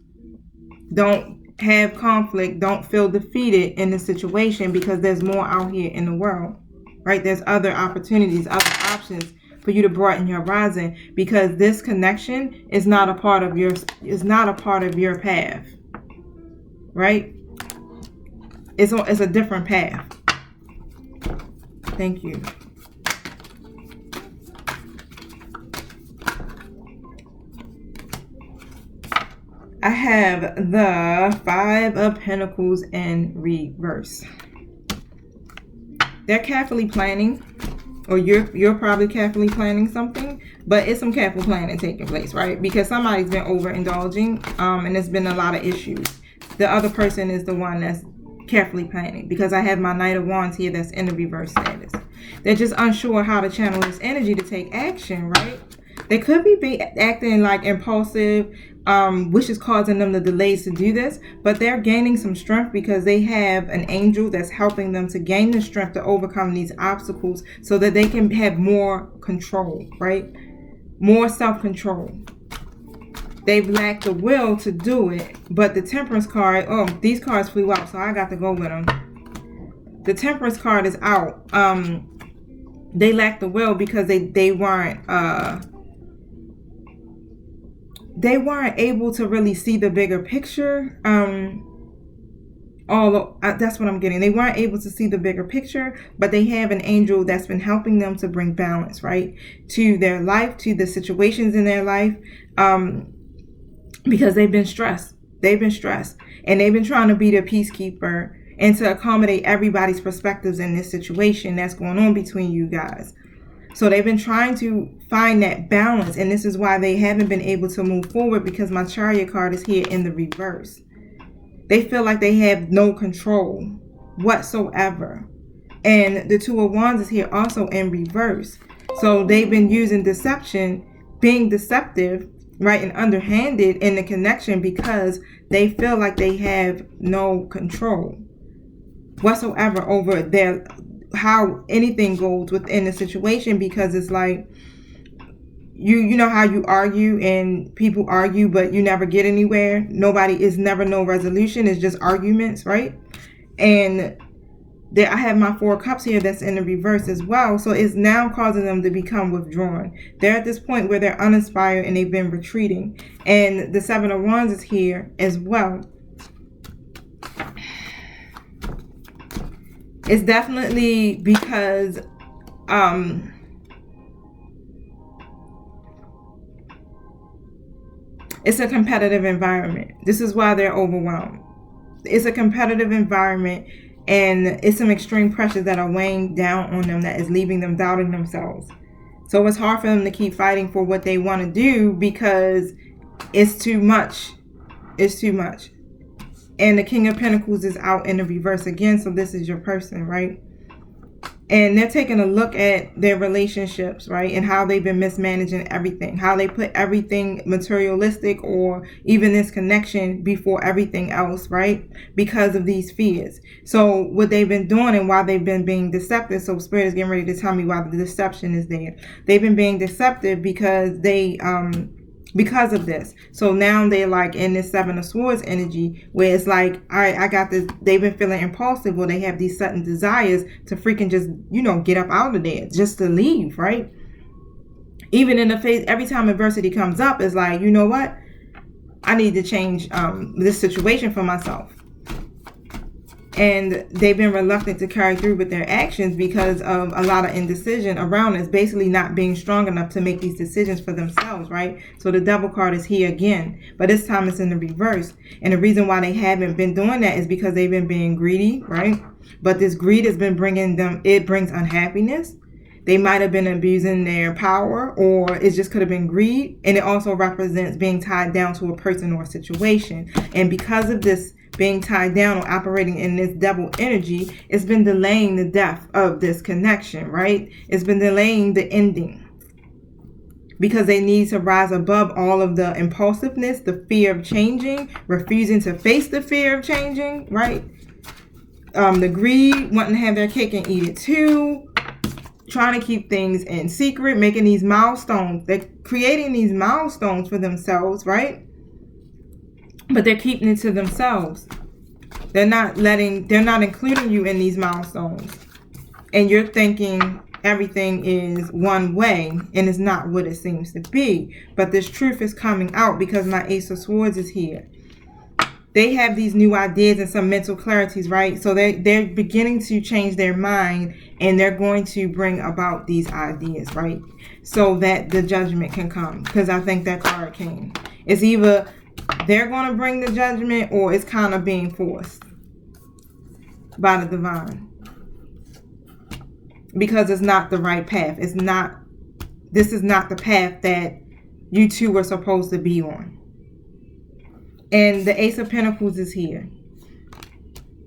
Don't have conflict. Don't feel defeated in the situation, because there's more out here in the world, right? There's other opportunities, other options for you to broaden your horizon, because this connection is not a part of your path, right? It's a different path. Thank you. I have the 5 of Pentacles in reverse. They're carefully planning, or you're probably carefully planning something, but it's some careful planning taking place, right? Because somebody's been overindulging, and there's been a lot of issues. The other person is the one that's carefully planning, because I have my Knight of Wands here that's in the reverse status. They're just unsure how to channel this energy to take action, right? They could be acting like impulsive, which is causing them the delays to do this, but they're gaining some strength because they have an angel that's helping them to gain the strength to overcome these obstacles, so that they can have more control, right? More self-control. They've lacked the will to do it, but the Temperance card, these cards flew out, so I got to go with them. The Temperance card is out. They lacked the will because they weren't able to really see the bigger picture. That's what I'm getting. They weren't able to see the bigger picture, but they have an angel that's been helping them to bring balance, right, to their life, to the situations in their life, because they've been stressed. And they've been trying to be the peacekeeper and to accommodate everybody's perspectives in this situation that's going on between you guys. So they've been trying to find that balance, and this is why they haven't been able to move forward, because my Chariot card is here in the reverse. They feel like they have no control whatsoever. And the Two of Wands is here also in reverse. So they've been using deception, being deceptive, right, and underhanded in the connection because they feel like they have no control whatsoever over their how anything goes within the situation, because it's like you know how you argue and people argue but you never get anywhere. Nobody is never no resolution. It's just arguments, right? And I have my Four of Cups here that's in the reverse as well. So it's now causing them to become withdrawn. They're at this point where they're uninspired and they've been retreating. And the Seven of Wands is here as well. It's definitely because it's a competitive environment. This is why they're overwhelmed. It's a competitive environment, and it's some extreme pressures that are weighing down on them that is leaving them doubting themselves. So it's hard for them to keep fighting for what they want to do because it's too much. It's too much. And the King of Pentacles is out in the reverse again. So this is your person, right? And they're taking a look at their relationships, right? And how they've been mismanaging everything. How they put everything materialistic or even this connection before everything else, right? Because of these fears. So what they've been doing and why they've been being deceptive. So Spirit is getting ready to tell me why the deception is there. They've been being deceptive because because of this. So now they're like in this Seven of Swords energy where it's like, all right, I got this. They've been feeling impulsive, or they have these sudden desires to freaking just, get up out of there, just to leave, right? Even in the face, every time adversity comes up, it's like, you know what? I need to change this situation for myself. And they've been reluctant to carry through with their actions because of a lot of indecision around us, basically not being strong enough to make these decisions for themselves, right? So the Devil card is here again, but this time it's in the reverse. And the reason why they haven't been doing that is because they've been being greedy, right? But this greed has been bringing them, it brings unhappiness. They might have been abusing their power, or it just could have been greed. And it also represents being tied down to a person or a situation. And because of this being tied down or operating in this Devil energy, it's been delaying the death of this connection, right? It's been delaying the ending because they need to rise above all of the impulsiveness, the fear of changing, refusing to face the fear of changing, right? The greed, wanting to have their cake and eat it too, trying to keep things in secret, making these milestones. They're creating these milestones for themselves, right? But they're keeping it to themselves. They're not including you in these milestones. And you're thinking everything is one way, and it's not what it seems to be. But this truth is coming out because my Ace of Swords is here. They have these new ideas and some mental clarities, right? So they're beginning to change their mind, and they're going to bring about these ideas, right? So that the judgment can come. Because I think that card came. It's either they're going to bring the judgment, or it's kind of being forced by the divine, because it's not the right path. This is not the path that you two were supposed to be on. And the Ace of Pentacles is here.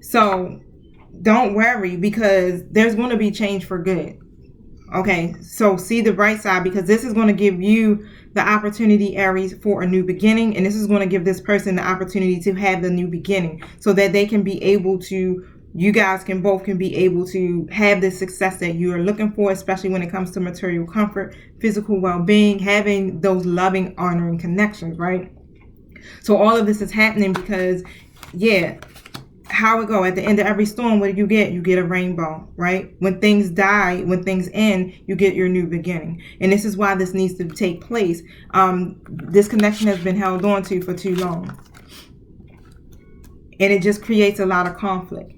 So don't worry, because there's going to be change for good. Okay, so see the bright side, because this is going to give you the opportunity, Aries, for a new beginning. And this is going to give this person the opportunity to have the new beginning so that they can be able to, you guys can both be able to have the success that you are looking for, especially when it comes to material comfort, physical well-being, having those loving, honoring connections, right? So all of this is happening because, yeah, how it go at the end of every storm, what do you get? You get a rainbow, right? When things die, when things end, you get your new beginning. And this is why this needs to take place. This connection has been held on to for too long, and it just creates a lot of conflict.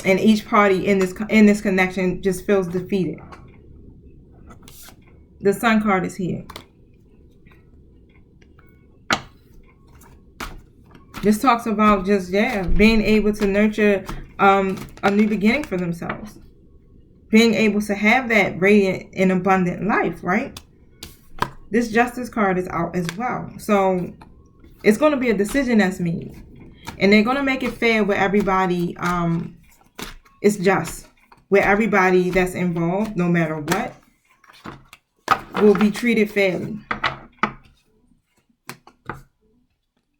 And each party in this connection just feels defeated. The Sun card is here. This talks about just, being able to nurture a new beginning for themselves. Being able to have that radiant and abundant life, right? This Justice card is out as well. So it's going to be a decision that's made. And they're going to make it fair where everybody is just. Where everybody that's involved, no matter what, will be treated fairly.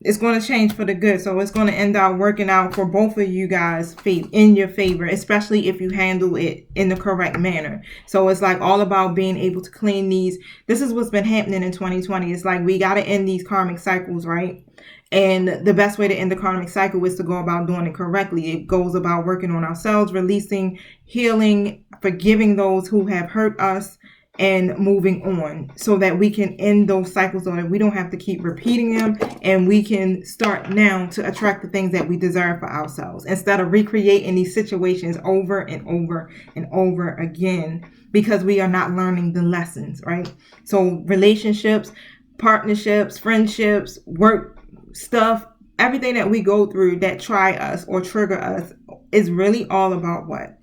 It's going to change for the good. So it's going to end up working out for both of you guys in your favor, especially if you handle it in the correct manner. So it's like all about being able to clean these. This is what's been happening in 2020. It's like we got to end these karmic cycles, right? And the best way to end the karmic cycle is to go about doing it correctly. It goes about working on ourselves, releasing, healing, forgiving those who have hurt us, and moving on so that we can end those cycles so that we don't have to keep repeating them, and we can start now to attract the things that we deserve for ourselves instead of recreating these situations over and over and over again because we are not learning the lessons, right? So relationships, partnerships, friendships, work stuff, everything that we go through that try us or trigger us is really all about what?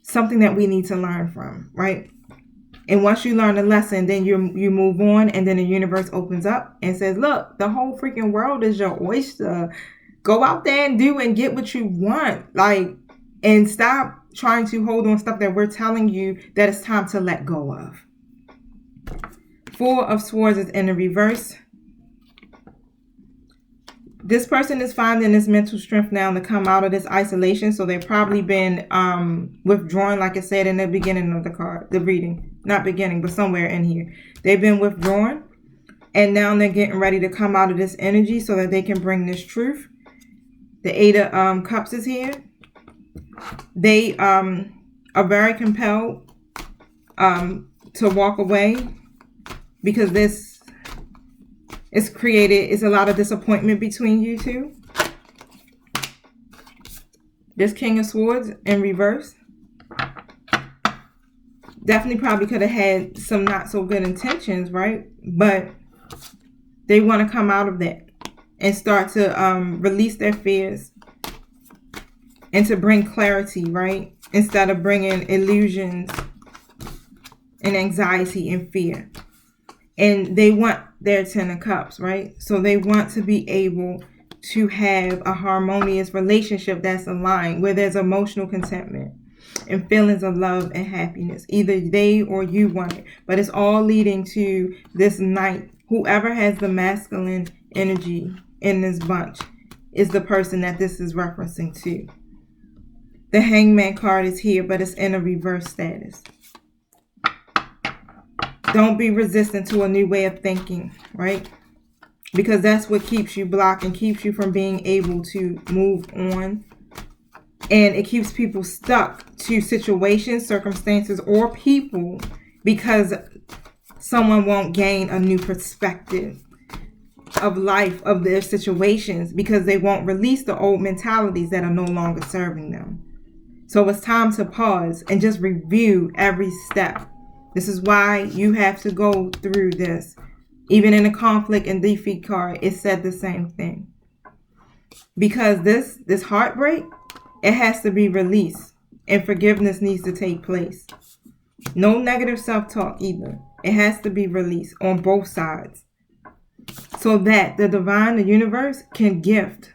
Something that we need to learn from, right? And once you learn the lesson, then you move on, and then the universe opens up and says, look, the whole freaking world is your oyster. Go out there and do and get what you want. Like, and stop trying to hold on stuff that we're telling you that it's time to let go of. Four of Swords is in the reverse. This person is finding this mental strength now to come out of this isolation. So they've probably been withdrawn, like I said in the beginning of the card, the reading. Not beginning, but somewhere in here. They've been withdrawn. And now they're getting ready to come out of this energy so that they can bring this truth. The Eight of Cups is here. They are very compelled to walk away because this it's a lot of disappointment between you two. This King of Swords in reverse. Definitely probably could have had some not so good intentions, right? But they want to come out of that and start to release their fears and to bring clarity, right? Instead of bringing illusions and anxiety and fear. And they want their Ten of Cups, right? So they want to be able to have a harmonious relationship that's aligned, where there's emotional contentment and feelings of love and happiness. Either they or you want it. But it's all leading to this night. Whoever has the masculine energy in this bunch is the person that this is referencing to. The Hangman card is here, but it's in a reverse status. Don't be resistant to a new way of thinking, right? Because that's what keeps you blocked and keeps you from being able to move on. And it keeps people stuck to situations, circumstances, or people because someone won't gain a new perspective of life, of their situations, because they won't release the old mentalities that are no longer serving them. So it's time to pause and just review every step. This is why you have to go through this. Even in the conflict and defeat card, it said the same thing. Because this heartbreak, it has to be released. And forgiveness needs to take place. No negative self-talk either. It has to be released on both sides. So that the divine, the universe, can gift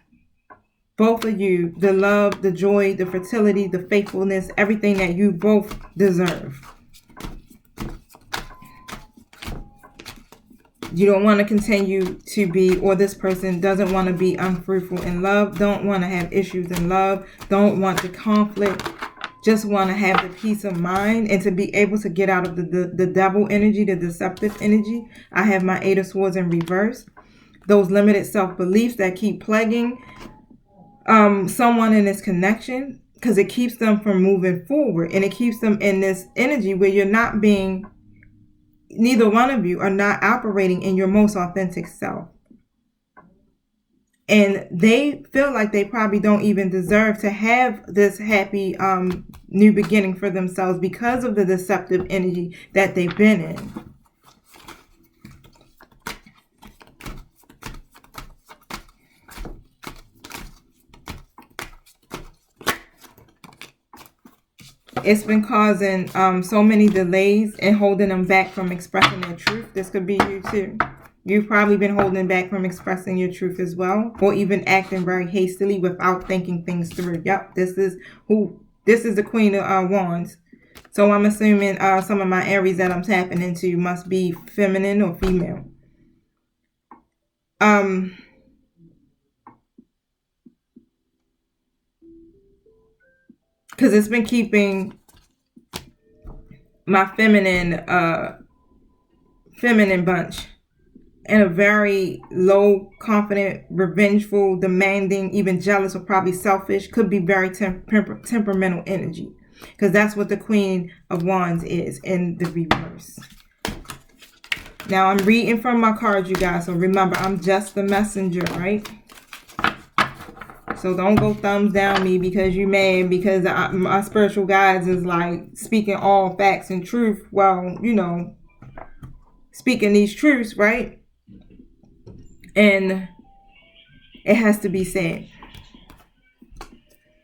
both of you the love, the joy, the fertility, the faithfulness, everything that you both deserve. You don't want to continue to be, or this person doesn't want to be unfruitful in love, don't want to have issues in love, don't want the conflict, just want to have the peace of mind and to be able to get out of the devil energy, the deceptive energy. I have my Eight of Swords in reverse. Those limited self-beliefs that keep plaguing someone in this connection, because it keeps them from moving forward, and it keeps them in this energy where you're not being, neither one of you are not operating in your most authentic self. And they feel like they probably don't even deserve to have this happy new beginning for themselves because of the deceptive energy that they've been in. It's been causing so many delays and holding them back from expressing their truth. This could be you too. You've probably been holding back from expressing your truth as well, or even acting very hastily without thinking things through. Yep, this is the Queen of Wands. So I'm assuming some of my Aries that I'm tapping into must be feminine or female. Because it's been keeping my feminine bunch in a very low, confident, revengeful, demanding, even jealous, or probably selfish. Could be very temperamental energy, because that's what the Queen of Wands is in the reverse. Now I'm reading from my cards, you guys, so remember, I'm just the messenger, right? So don't go thumbs down me because you mad because my spiritual guides is like speaking all facts and truth. Well, you know, speaking these truths, right? And it has to be said.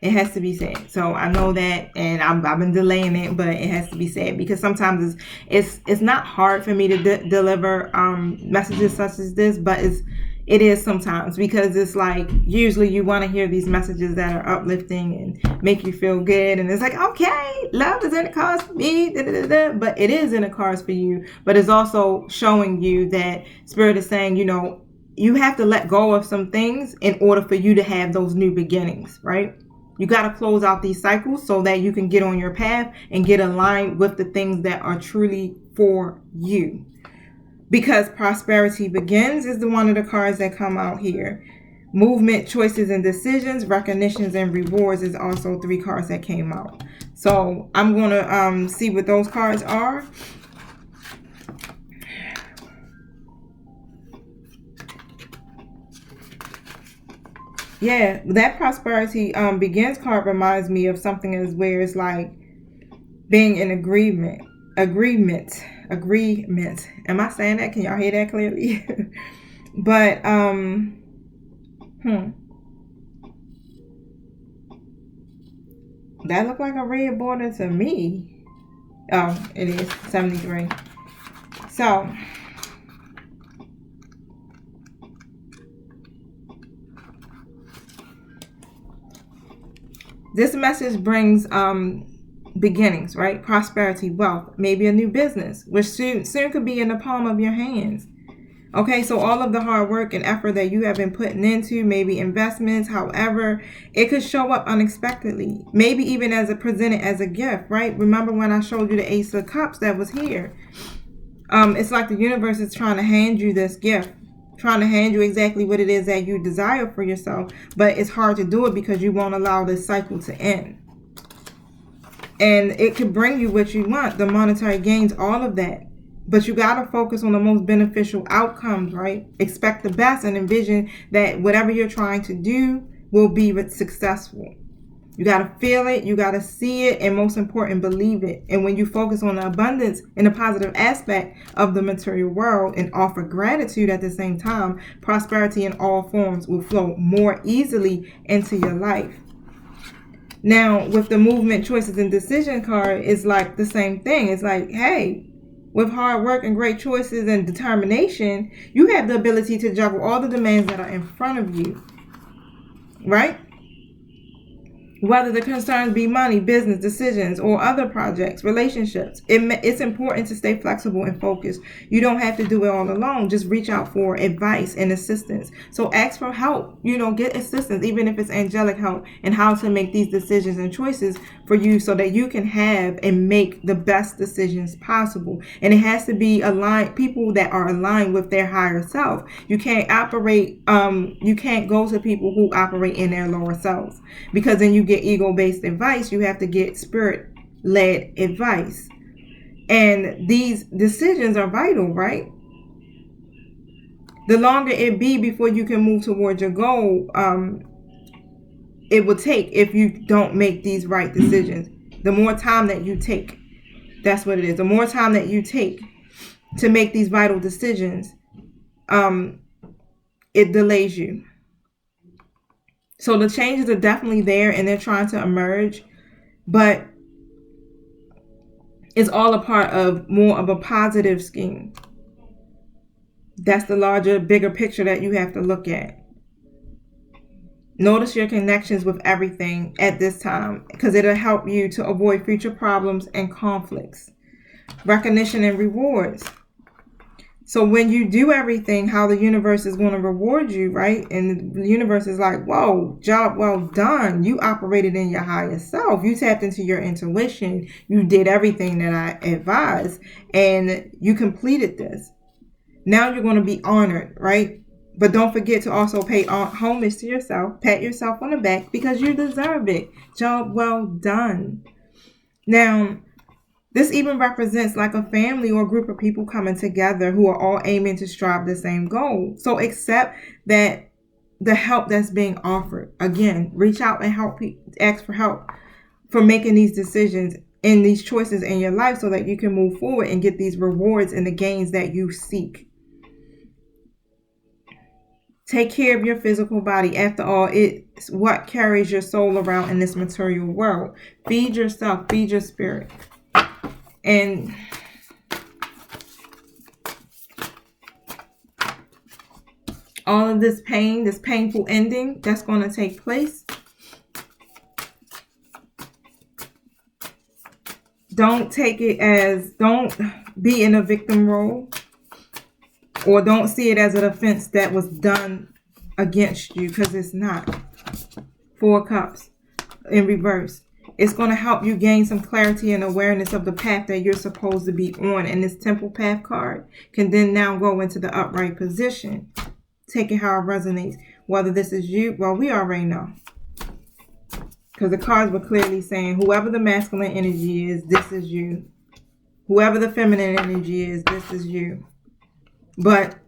It has to be said. So I know that, and I've been delaying it, but it has to be said, because sometimes it's not hard for me to deliver messages such as this, but it is sometimes, because it's like usually you want to hear these messages that are uplifting and make you feel good, and it's like, okay, love is in the cards for me, but it is in the cards for you, but it's also showing you that Spirit is saying, you know, you have to let go of some things in order for you to have those new beginnings, right? You got to close out these cycles so that you can get on your path and get aligned with the things that are truly for you. Because prosperity begins is one of the cards that come out here. Movement, choices, and decisions, recognitions, and rewards is also 3 cards that came out. So I'm going to see what those cards are. Yeah, that prosperity begins card reminds me of something as where it's like being in agreement. Am I saying that? Can y'all hear that clearly? But that looked like a red border to me. Oh, it is 73. So this message brings beginnings, right? Prosperity, wealth, maybe a new business, which soon could be in the palm of your hands. Okay, so all of the hard work and effort that you have been putting into, maybe investments, however, it could show up unexpectedly. Maybe even as presented as a gift, right? Remember when I showed you the Ace of Cups that was here? It's like the universe is trying to hand you this gift, trying to hand you exactly what it is that you desire for yourself, but it's hard to do it because you won't allow this cycle to end. And it could bring you what you want, the monetary gains, all of that. But you got to focus on the most beneficial outcomes, right? Expect the best and envision that whatever you're trying to do will be successful. You got to feel it, you got to see it, and most important, believe it. And when you focus on the abundance and the positive aspect of the material world and offer gratitude at the same time, prosperity in all forms will flow more easily into your life. Now, with the movement, choices, and decision card, it's like the same thing. It's like, hey, with hard work and great choices and determination, you have the ability to juggle all the demands that are in front of you, right? Whether the concerns be money, business, decisions, or other projects, relationships, it's important to stay flexible and focused. You don't have to do it all alone. Just reach out for advice and assistance. So ask for help. You know, get assistance, even if it's angelic help, and how to make these decisions and choices for you so that you can have and make the best decisions possible. And it has to be aligned, people that are aligned with their higher self. You can't operate, you can't go to people who operate in their lower selves, because then you get ego-based advice. You have to get spirit-led advice, and these decisions are vital, right? The longer it be before you can move towards your goal, it will take if you don't make these right decisions. The more time that you take, that's what it is. The more time that you take to make these vital decisions, it delays you. So the changes are definitely there, and they're trying to emerge, but it's all a part of more of a positive scheme. That's the larger, bigger picture that you have to look at. Notice your connections with everything at this time, because it'll help you to avoid future problems and conflicts. Recognition and rewards. So when you do everything, how the universe is going to reward you, right? And the universe is like, whoa, job well done. You operated in your higher self. You tapped into your intuition. You did everything that I advised, and you completed this. Now you're going to be honored, right? But don't forget to also pay homage to yourself. Pat yourself on the back because you deserve it. Job well done. Now, this even represents like a family or a group of people coming together who are all aiming to strive the same goal. So accept that the help that's being offered. Again, reach out and ask for help for making these decisions and these choices in your life so that you can move forward and get these rewards and the gains that you seek. Take care of your physical body. After all, it's what carries your soul around in this material world. Feed yourself, feed your spirit. And all of this pain, this painful ending that's going to take place, don't be in a victim role, or don't see it as an offense that was done against you, because it's not. 4 Cups in reverse. It's going to help you gain some clarity and awareness of the path that you're supposed to be on. And this Temple Path card can then now go into the upright position. Take it how it resonates. Whether this is you, well, we already know. Because the cards were clearly saying, whoever the masculine energy is, this is you. Whoever the feminine energy is, this is you. But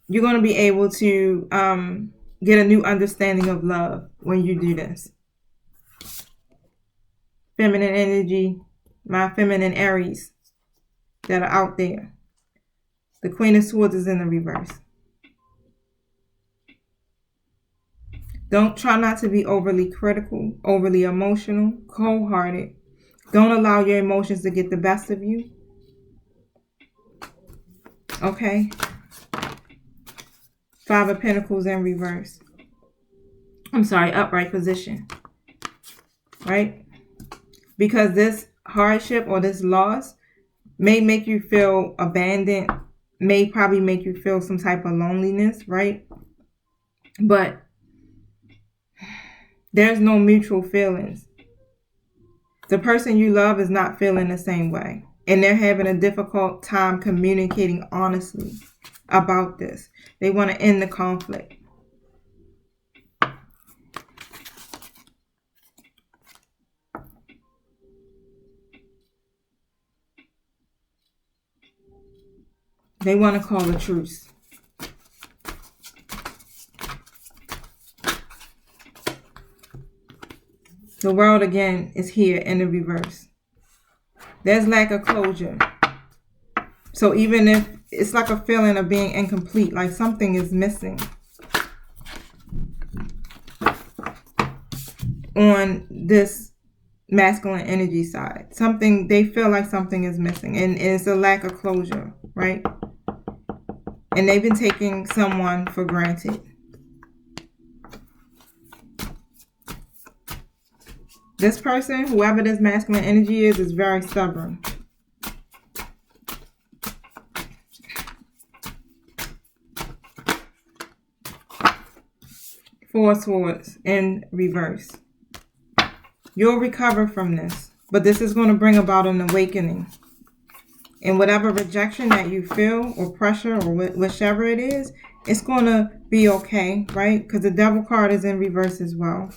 you're going to be able to get a new understanding of love when you do this. Feminine energy, my feminine Aries that are out there. The Queen of Swords is in the reverse. Don't try not to be overly critical, overly emotional, cold-hearted. Don't allow your emotions to get the best of you. Okay? 5 of Pentacles in reverse. I'm sorry, upright position. Right? Because this hardship or this loss may make you feel abandoned, may probably make you feel some type of loneliness, right? But there's no mutual feelings. The person you love is not feeling the same way. And they're having a difficult time communicating honestly about this. They want to end the conflict. They want to call a truce. The World again is here in the reverse. There's lack of closure. So even if it's like a feeling of being incomplete, like something is missing on this masculine energy side. Something, they feel like something is missing, and it's a lack of closure, right? And they've been taking someone for granted. This person, whoever this masculine energy is very stubborn. Four Swords in reverse. You'll recover from this, but this is going to bring about an awakening. And whatever rejection that you feel, or pressure, or whichever it is, it's going to be okay, right? Because the Devil card is in reverse as well.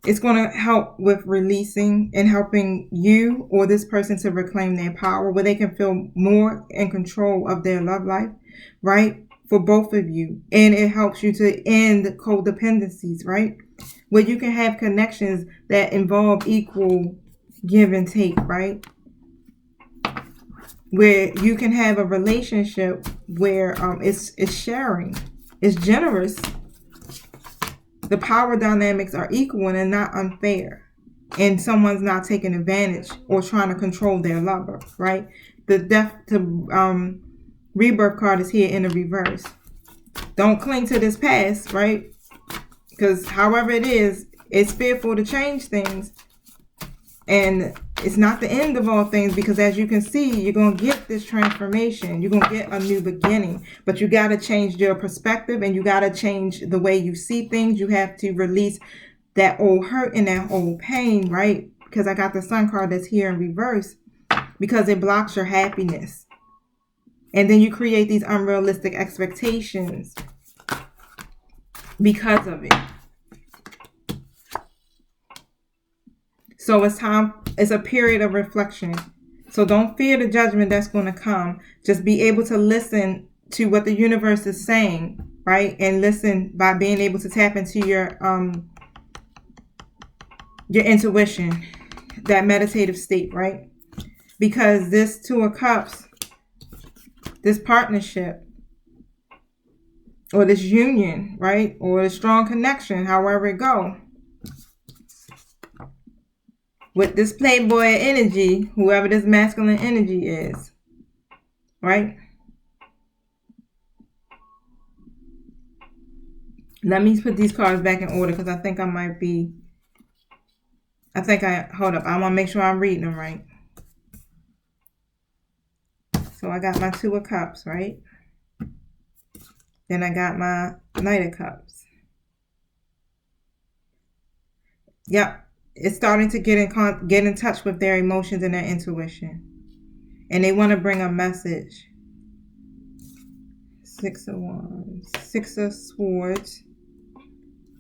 It's going to help with releasing and helping you or this person to reclaim their power, where they can feel more in control of their love life, right? For both of you. And it helps you to end codependencies, right? Where you can have connections that involve equal give and take, right? Where you can have a relationship where it's sharing, it's generous. The power dynamics are equal and not unfair. and someone's not taking advantage or trying to control their lover, right? The death to rebirth card is here in the reverse. Don't cling to this past, right? Because however it is, it's fearful to change things. And it's not the end of all things, because as you can see, you're going to get this transformation. You're going to get a new beginning. But you got to change your perspective, and you got to change the way you see things. You have to release that old hurt and that old pain, right? Because I got the Sun card that's here in reverse, because it blocks your happiness. And then you create these unrealistic expectations because of it. So it's a period of reflection. So don't fear the judgment that's going to come. Just be able to listen to what the universe is saying, right? And listen by being able to tap into your intuition, that meditative state, right? Because this Two of Cups, this partnership, or this union, right? Or a strong connection, however it go. With this playboy energy, whoever this masculine energy is, right? Let me put these cards back in order, because I think hold up. I want to make sure I'm reading them right. So I got my Two of Cups, right? Then I got my Knight of Cups. Yep. It's starting to get in touch with their emotions and their intuition. And they want to bring a message. Six of Wands. Six of Swords.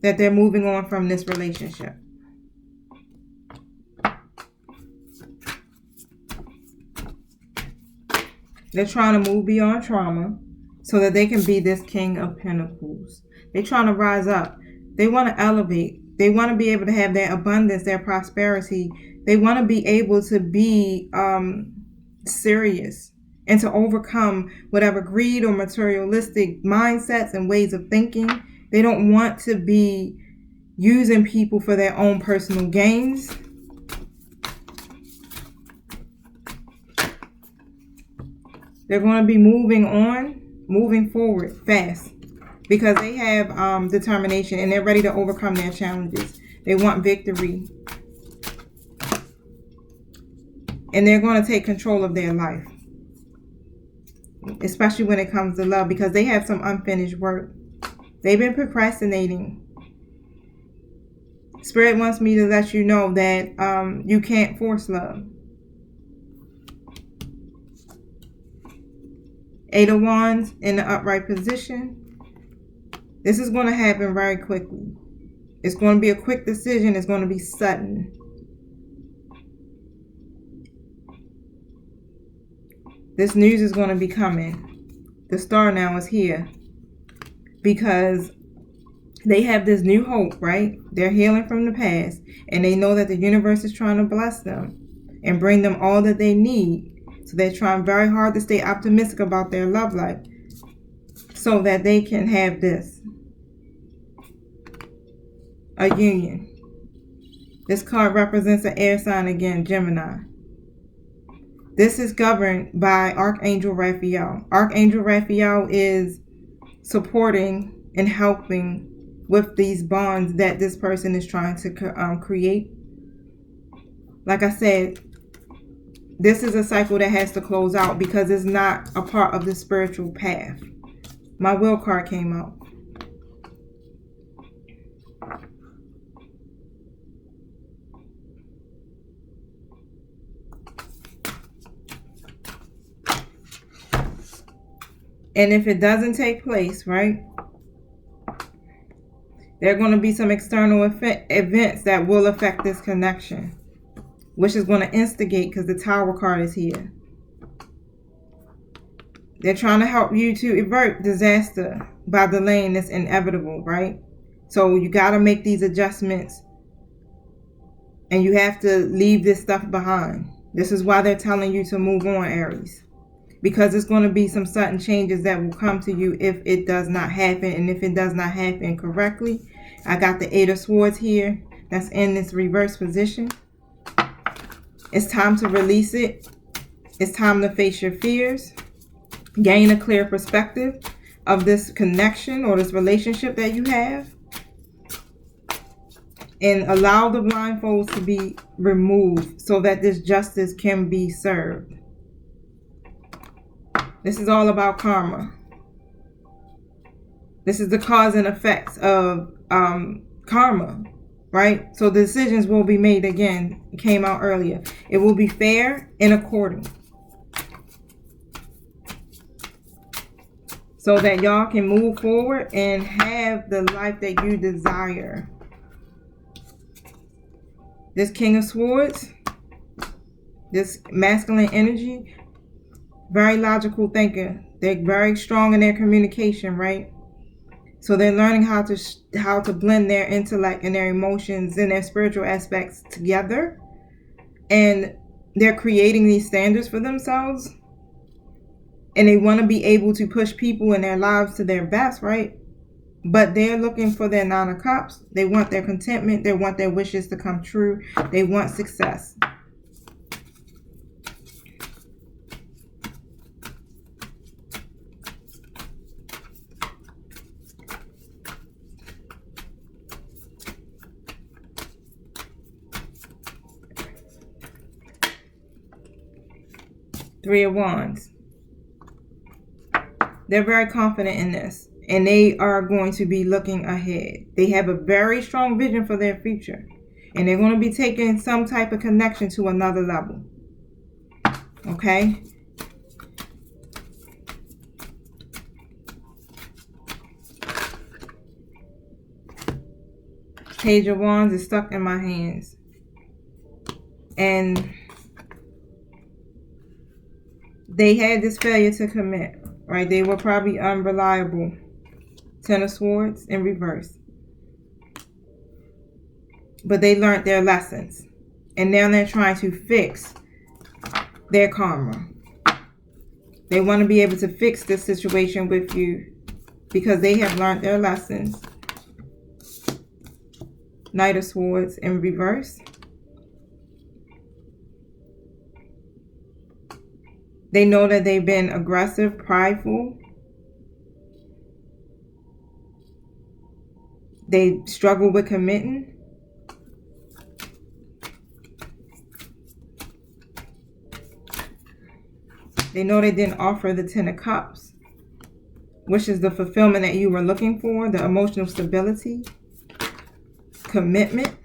That they're moving on from this relationship. They're trying to move beyond trauma so that they can be this King of Pentacles. They're trying to rise up. They want to elevate. They want to be able to have their abundance, their prosperity. They want to be able to be serious and to overcome whatever greed or materialistic mindsets and ways of thinking. They don't want to be using people for their own personal gains. They're going to be moving forward fast. Because they have determination, and they're ready to overcome their challenges. They want victory. And they're going to take control of their life. Especially when it comes to love, because they have some unfinished work. They've been procrastinating. Spirit wants me to let you know that you can't force love. Eight of Wands in the upright position. This is going to happen very quickly. It's going to be a quick decision. It's going to be sudden. This news is going to be coming. The star now is here. Because they have this new hope, right? They're healing from the past. And they know that the universe is trying to bless them and bring them all that they need. So they're trying very hard to stay optimistic about their love life, so that they can have this. A union. This card represents an air sign again, Gemini. This is governed by Archangel Raphael. Archangel Raphael is supporting and helping with these bonds that this person is trying to create. Like I said, this is a cycle that has to close out because it's not a part of the spiritual path. My will card came out. And if it doesn't take place, right, there are going to be some external events that will affect this connection, which is going to instigate, because the Tower card is here. They're trying to help you to avert disaster by delaying this inevitable, right? So you got to make these adjustments, and you have to leave this stuff behind. This is why they're telling you to move on, Aries. Because it's going to be some sudden changes that will come to you if it does not happen. And if it does not happen correctly, I got the Eight of Swords here. That's in this reverse position. It's time to release it. It's time to face your fears. Gain a clear perspective of this connection or this relationship that you have. And allow the blindfolds to be removed so that this justice can be served. This is all about karma. This is the cause and effects of karma, right? So the decisions will be made again. It came out earlier. It will be fair and according. So that y'all can move forward and have the life that you desire. This King of Swords, this masculine energy, very logical thinker. They're very strong in their communication, right? So they're learning how to blend their intellect and their emotions and their spiritual aspects together. And they're creating these standards for themselves. And they want to be able to push people in their lives to their best, right? But they're looking for their Nine of Cups. They want their contentment. They want their wishes to come true. They want success. Three of Wands. They're very confident in this. And they are going to be looking ahead. They have a very strong vision for their future. And they're going to be taking some type of connection to another level. Okay? Page of Wands is stuck in my hands. And they had this failure to commit, right? They were probably unreliable. Ten of Swords in reverse. But they learned their lessons. And now they're trying to fix their karma. They want to be able to fix this situation with you because they have learned their lessons. Knight of Swords in reverse. They know that they've been aggressive, prideful. They struggle with committing. They know they didn't offer the Ten of Cups, which is the fulfillment that you were looking for, the emotional stability, commitment.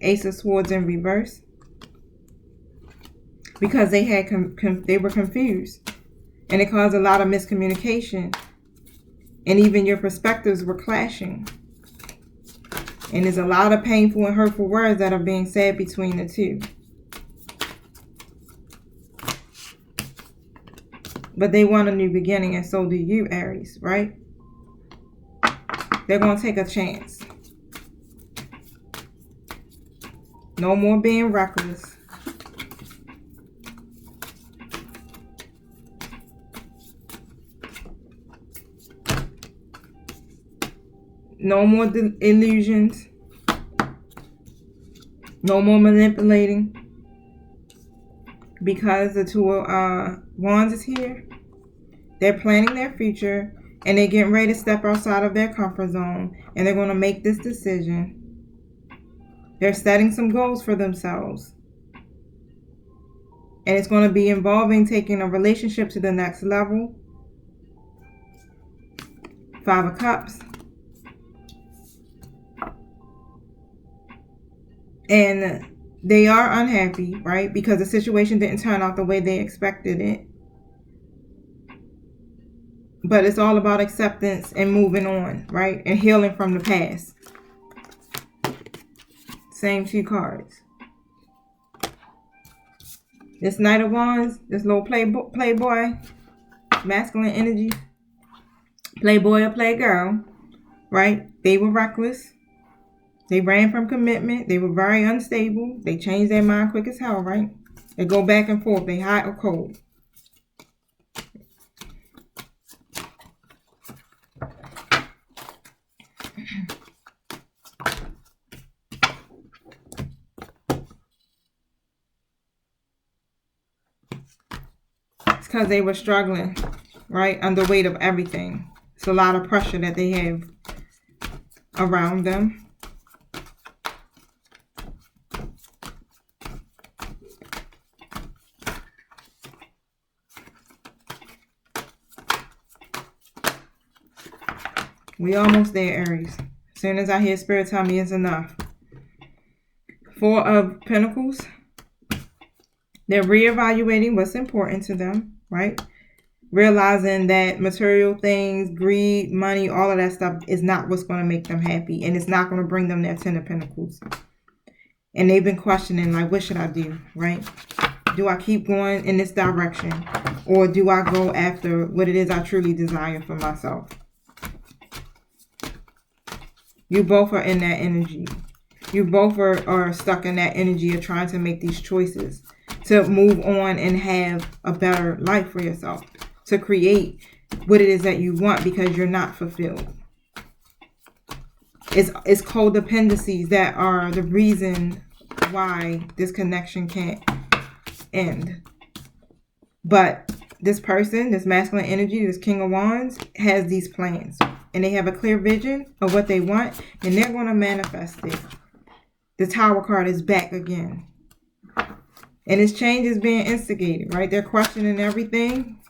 Ace of Swords in reverse. Because they had they were confused. And it caused a lot of miscommunication. And even your perspectives were clashing. And there's a lot of painful and hurtful words that are being said between the two. But they want a new beginning, and so do you, Aries, right? They're going to take a chance. No more being reckless. No more illusions. No more manipulating. Because the Two of Wands is here. They're planning their future. And they're getting ready to step outside of their comfort zone. And they're going to make this decision. They're setting some goals for themselves. And it's going to be involving taking a relationship to the next level. Five of Cups. And they are unhappy, right? Because the situation didn't turn out the way they expected it. But it's all about acceptance and moving on, right? And healing from the past. Same two cards. This Knight of Wands, this little playboy, masculine energy, playboy or playgirl, right? They were reckless. They ran from commitment. They were very unstable. They changed their mind quick as hell, right? They go back and forth. They hot or cold. It's because they were struggling, right? Under weight of everything. It's a lot of pressure that they have around them. We almost there, Aries. As soon as I hear Spirit tell me it's enough. 4 of Pentacles. They're reevaluating what's important to them, right? Realizing that material things, greed, money, all of that stuff is not what's going to make them happy. And it's not going to bring them that 10 of Pentacles. And they've been questioning, like, what should I do, right? Do I keep going in this direction? Or do I go after what it is I truly desire for myself? You both are in that energy. You both are stuck in that energy of trying to make these choices. To move on and have a better life for yourself. To create what it is that you want because you're not fulfilled. It's codependencies that are the reason why this connection can't end. But this person, this masculine energy, this King of Wands, has these plans. And they have a clear vision of what they want. And they're going to manifest it. The Tower card is back again. And this change is being instigated, right? They're questioning everything.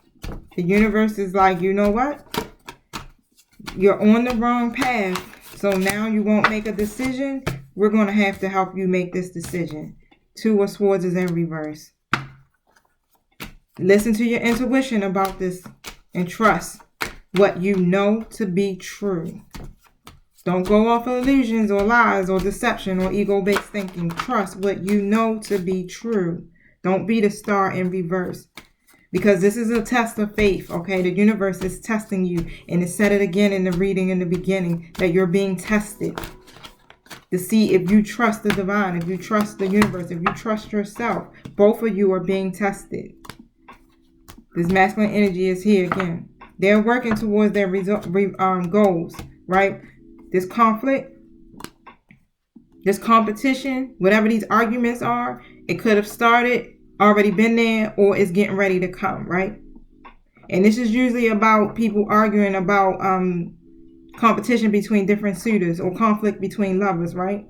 The universe is like, you know what? You're on the wrong path. So now you won't make a decision. We're going to have to help you make this decision. 2 of Swords is in reverse. Listen to your intuition about this and trust what you know to be true. Don't go off of illusions or lies or deception or ego-based thinking. Trust what you know to be true. Don't be the star in reverse. Because this is a test of faith, okay? The universe is testing you. And it said it again in the reading in the beginning that you're being tested. To see if you trust the divine, if you trust the universe, if you trust yourself. Both of you are being tested. This masculine energy is here again. They're working towards their goals, right? This conflict, this competition, whatever these arguments are, it could have started, already been there, or it's getting ready to come, right? And this is usually about people arguing about competition between different suitors or conflict between lovers, right?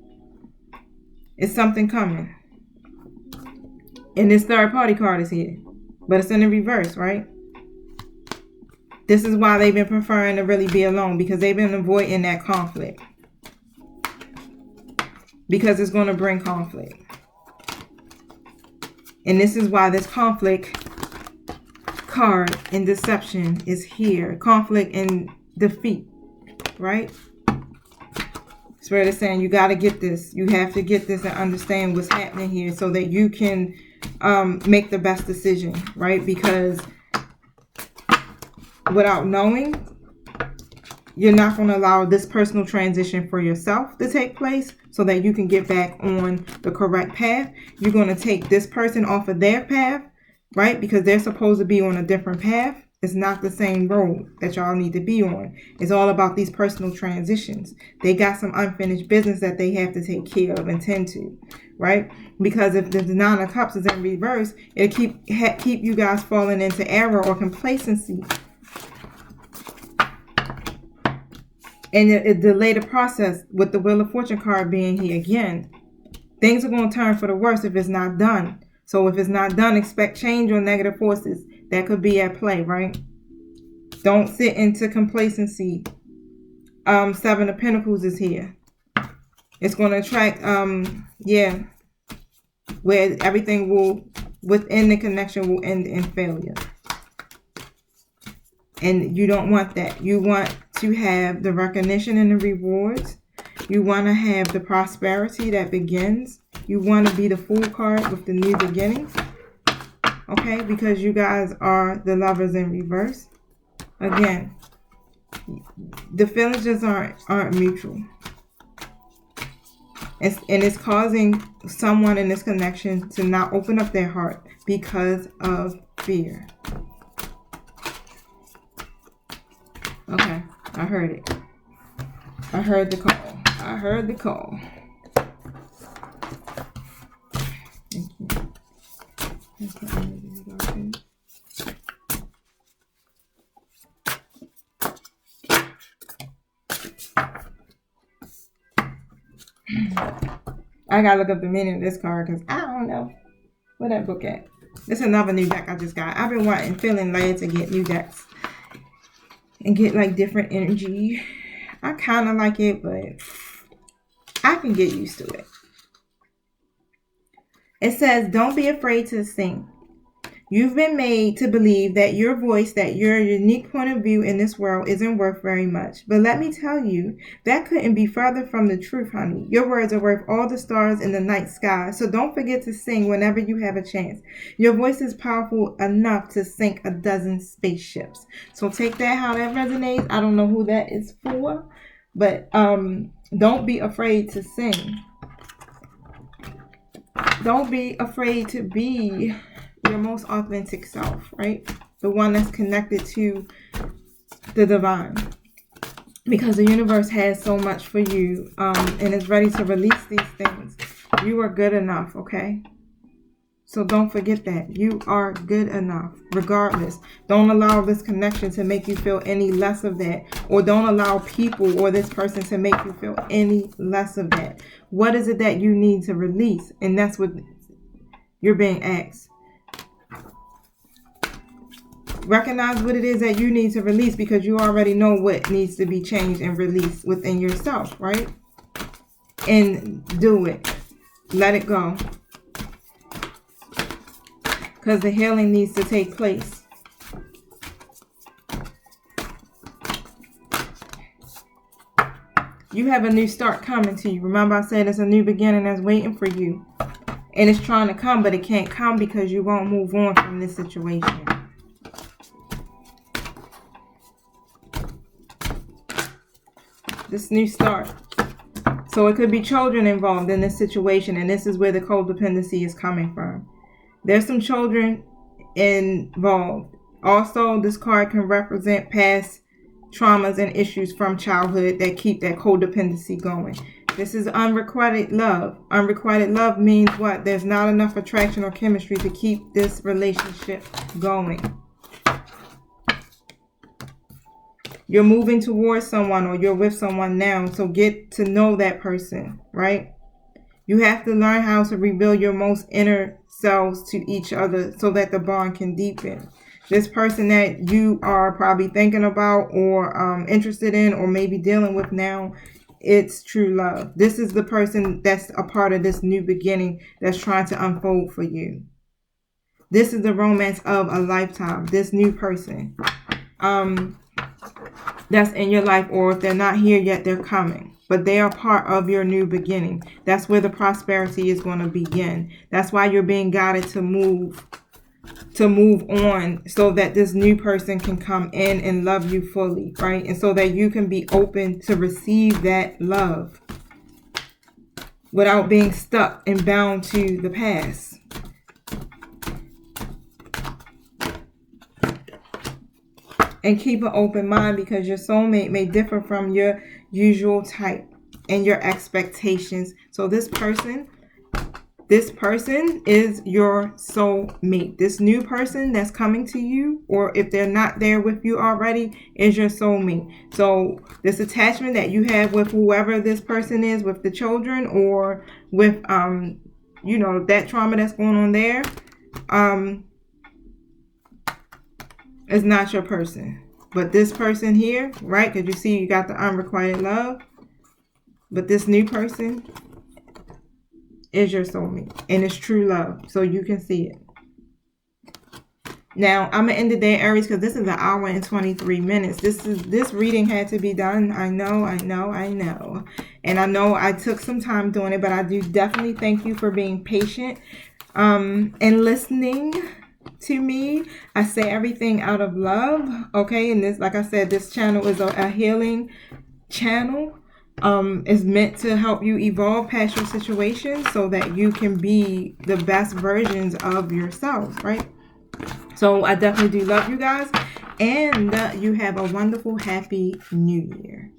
It's something coming. And this third party card is here, but it's in the reverse, right? This is why they've been preferring to really be alone, because they've been avoiding that conflict. Because it's going to bring conflict. And this is why this conflict card in deception is here. Conflict and defeat, right? Spirit is saying you got to get this. You have to get this and understand what's happening here so that you can make the best decision, right? Because without knowing, you're not going to allow this personal transition for yourself to take place so that you can get back on the correct path. You're going to take this person off of their path, right? Because they're supposed to be on a different path. It's not the same road that y'all need to be on. It's all about these personal transitions. They got some unfinished business that they have to take care of and tend to, right? Because if the 9 of Cups is in reverse, it'll keep you guys falling into error or complacency. And it delay the process with the Wheel of Fortune card being here again. Things are going to turn for the worse if it's not done. So if it's not done, expect change or negative forces that could be at play, right? Don't sit into complacency. 7 of Pentacles is here. It's going to attract, where everything will, within the connection, will end in failure. And you don't want that. You want to have the recognition and the rewards. You want to have the prosperity that begins. You want to be the Fool card with the new beginnings. Okay, because you guys are the Lovers in reverse. Again, the feelings just aren't mutual. And it's causing someone in this connection to not open up their heart because of fear. Okay, I heard it. I heard the call. I heard the call. Thank you. I gotta look up the meaning of this card because I don't know where that book at. This is another new deck I just got. I've been feeling led to get new decks and get like different energy. I kind of like it, but I can get used to it. It says, don't be afraid to sing. You've been made to believe that your voice, that your unique point of view in this world isn't worth very much. But let me tell you, that couldn't be further from the truth, honey. Your words are worth all the stars in the night sky. So don't forget to sing whenever you have a chance. Your voice is powerful enough to sink a dozen spaceships. So take that how that resonates. I don't know who that is for, but don't be afraid to sing. Don't be afraid to be your most authentic self, right? The one that's connected to the divine. Because the universe has so much for you and is ready to release these things. You are good enough, okay? So don't forget that. You are good enough, regardless. Don't allow this connection to make you feel any less of that. Or don't allow people or this person to make you feel any less of that. What is it that you need to release? And that's what you're being asked. Recognize what it is that you need to release, because you already know what needs to be changed and released within yourself, right? And do it. Let it go. Because the healing needs to take place. You have a new start coming to you. Remember I said it's a new beginning that's waiting for you. And it's trying to come, but it can't come because you won't move on from this situation. This new start. So it could be children involved in this situation, and this is where the codependency is coming from. There's some children involved. Also, this card can represent past traumas and issues from childhood that keep that codependency going. This is unrequited love. Unrequited love means what? There's not enough attraction or chemistry to keep this relationship going. You're moving towards someone, or you're with someone now, so get to know that person, right? You have to learn how to reveal your most inner selves to each other so that the bond can deepen. This person that you are probably thinking about or interested in or maybe dealing with now, it's true love. This is the person that's a part of this new beginning that's trying to unfold for you. This is the romance of a lifetime, this new person. That's in your life, or if they're not here yet, they're coming. But they are part of your new beginning. That's where the prosperity is going to begin. That's why you're being guided to move on, so that this new person can come in and love you fully, right? And so that you can be open to receive that love without being stuck and bound to the past. And keep an open mind, because your soulmate may differ from your usual type and your expectations. So this person is your soulmate. This new person that's coming to you, or if they're not there with you already, is your soulmate. So this attachment that you have with whoever this person is, with the children, or with that trauma that's going on there, is not your person. But this person here, right? Because you see you got the unrequited love. But this new person is your soulmate. And it's true love. So you can see it. Now, I'm going to end the day, Aries, because this is an hour and 23 minutes. This reading had to be done. I know. And I know I took some time doing it, but I do definitely thank you for being patient and listening to me. I say everything out of love, okay? And this, like I said, this channel is a healing channel. Is meant to help you evolve past your situation so that you can be the best versions of yourself, right? So I definitely do love you guys, and you have a wonderful, happy new year.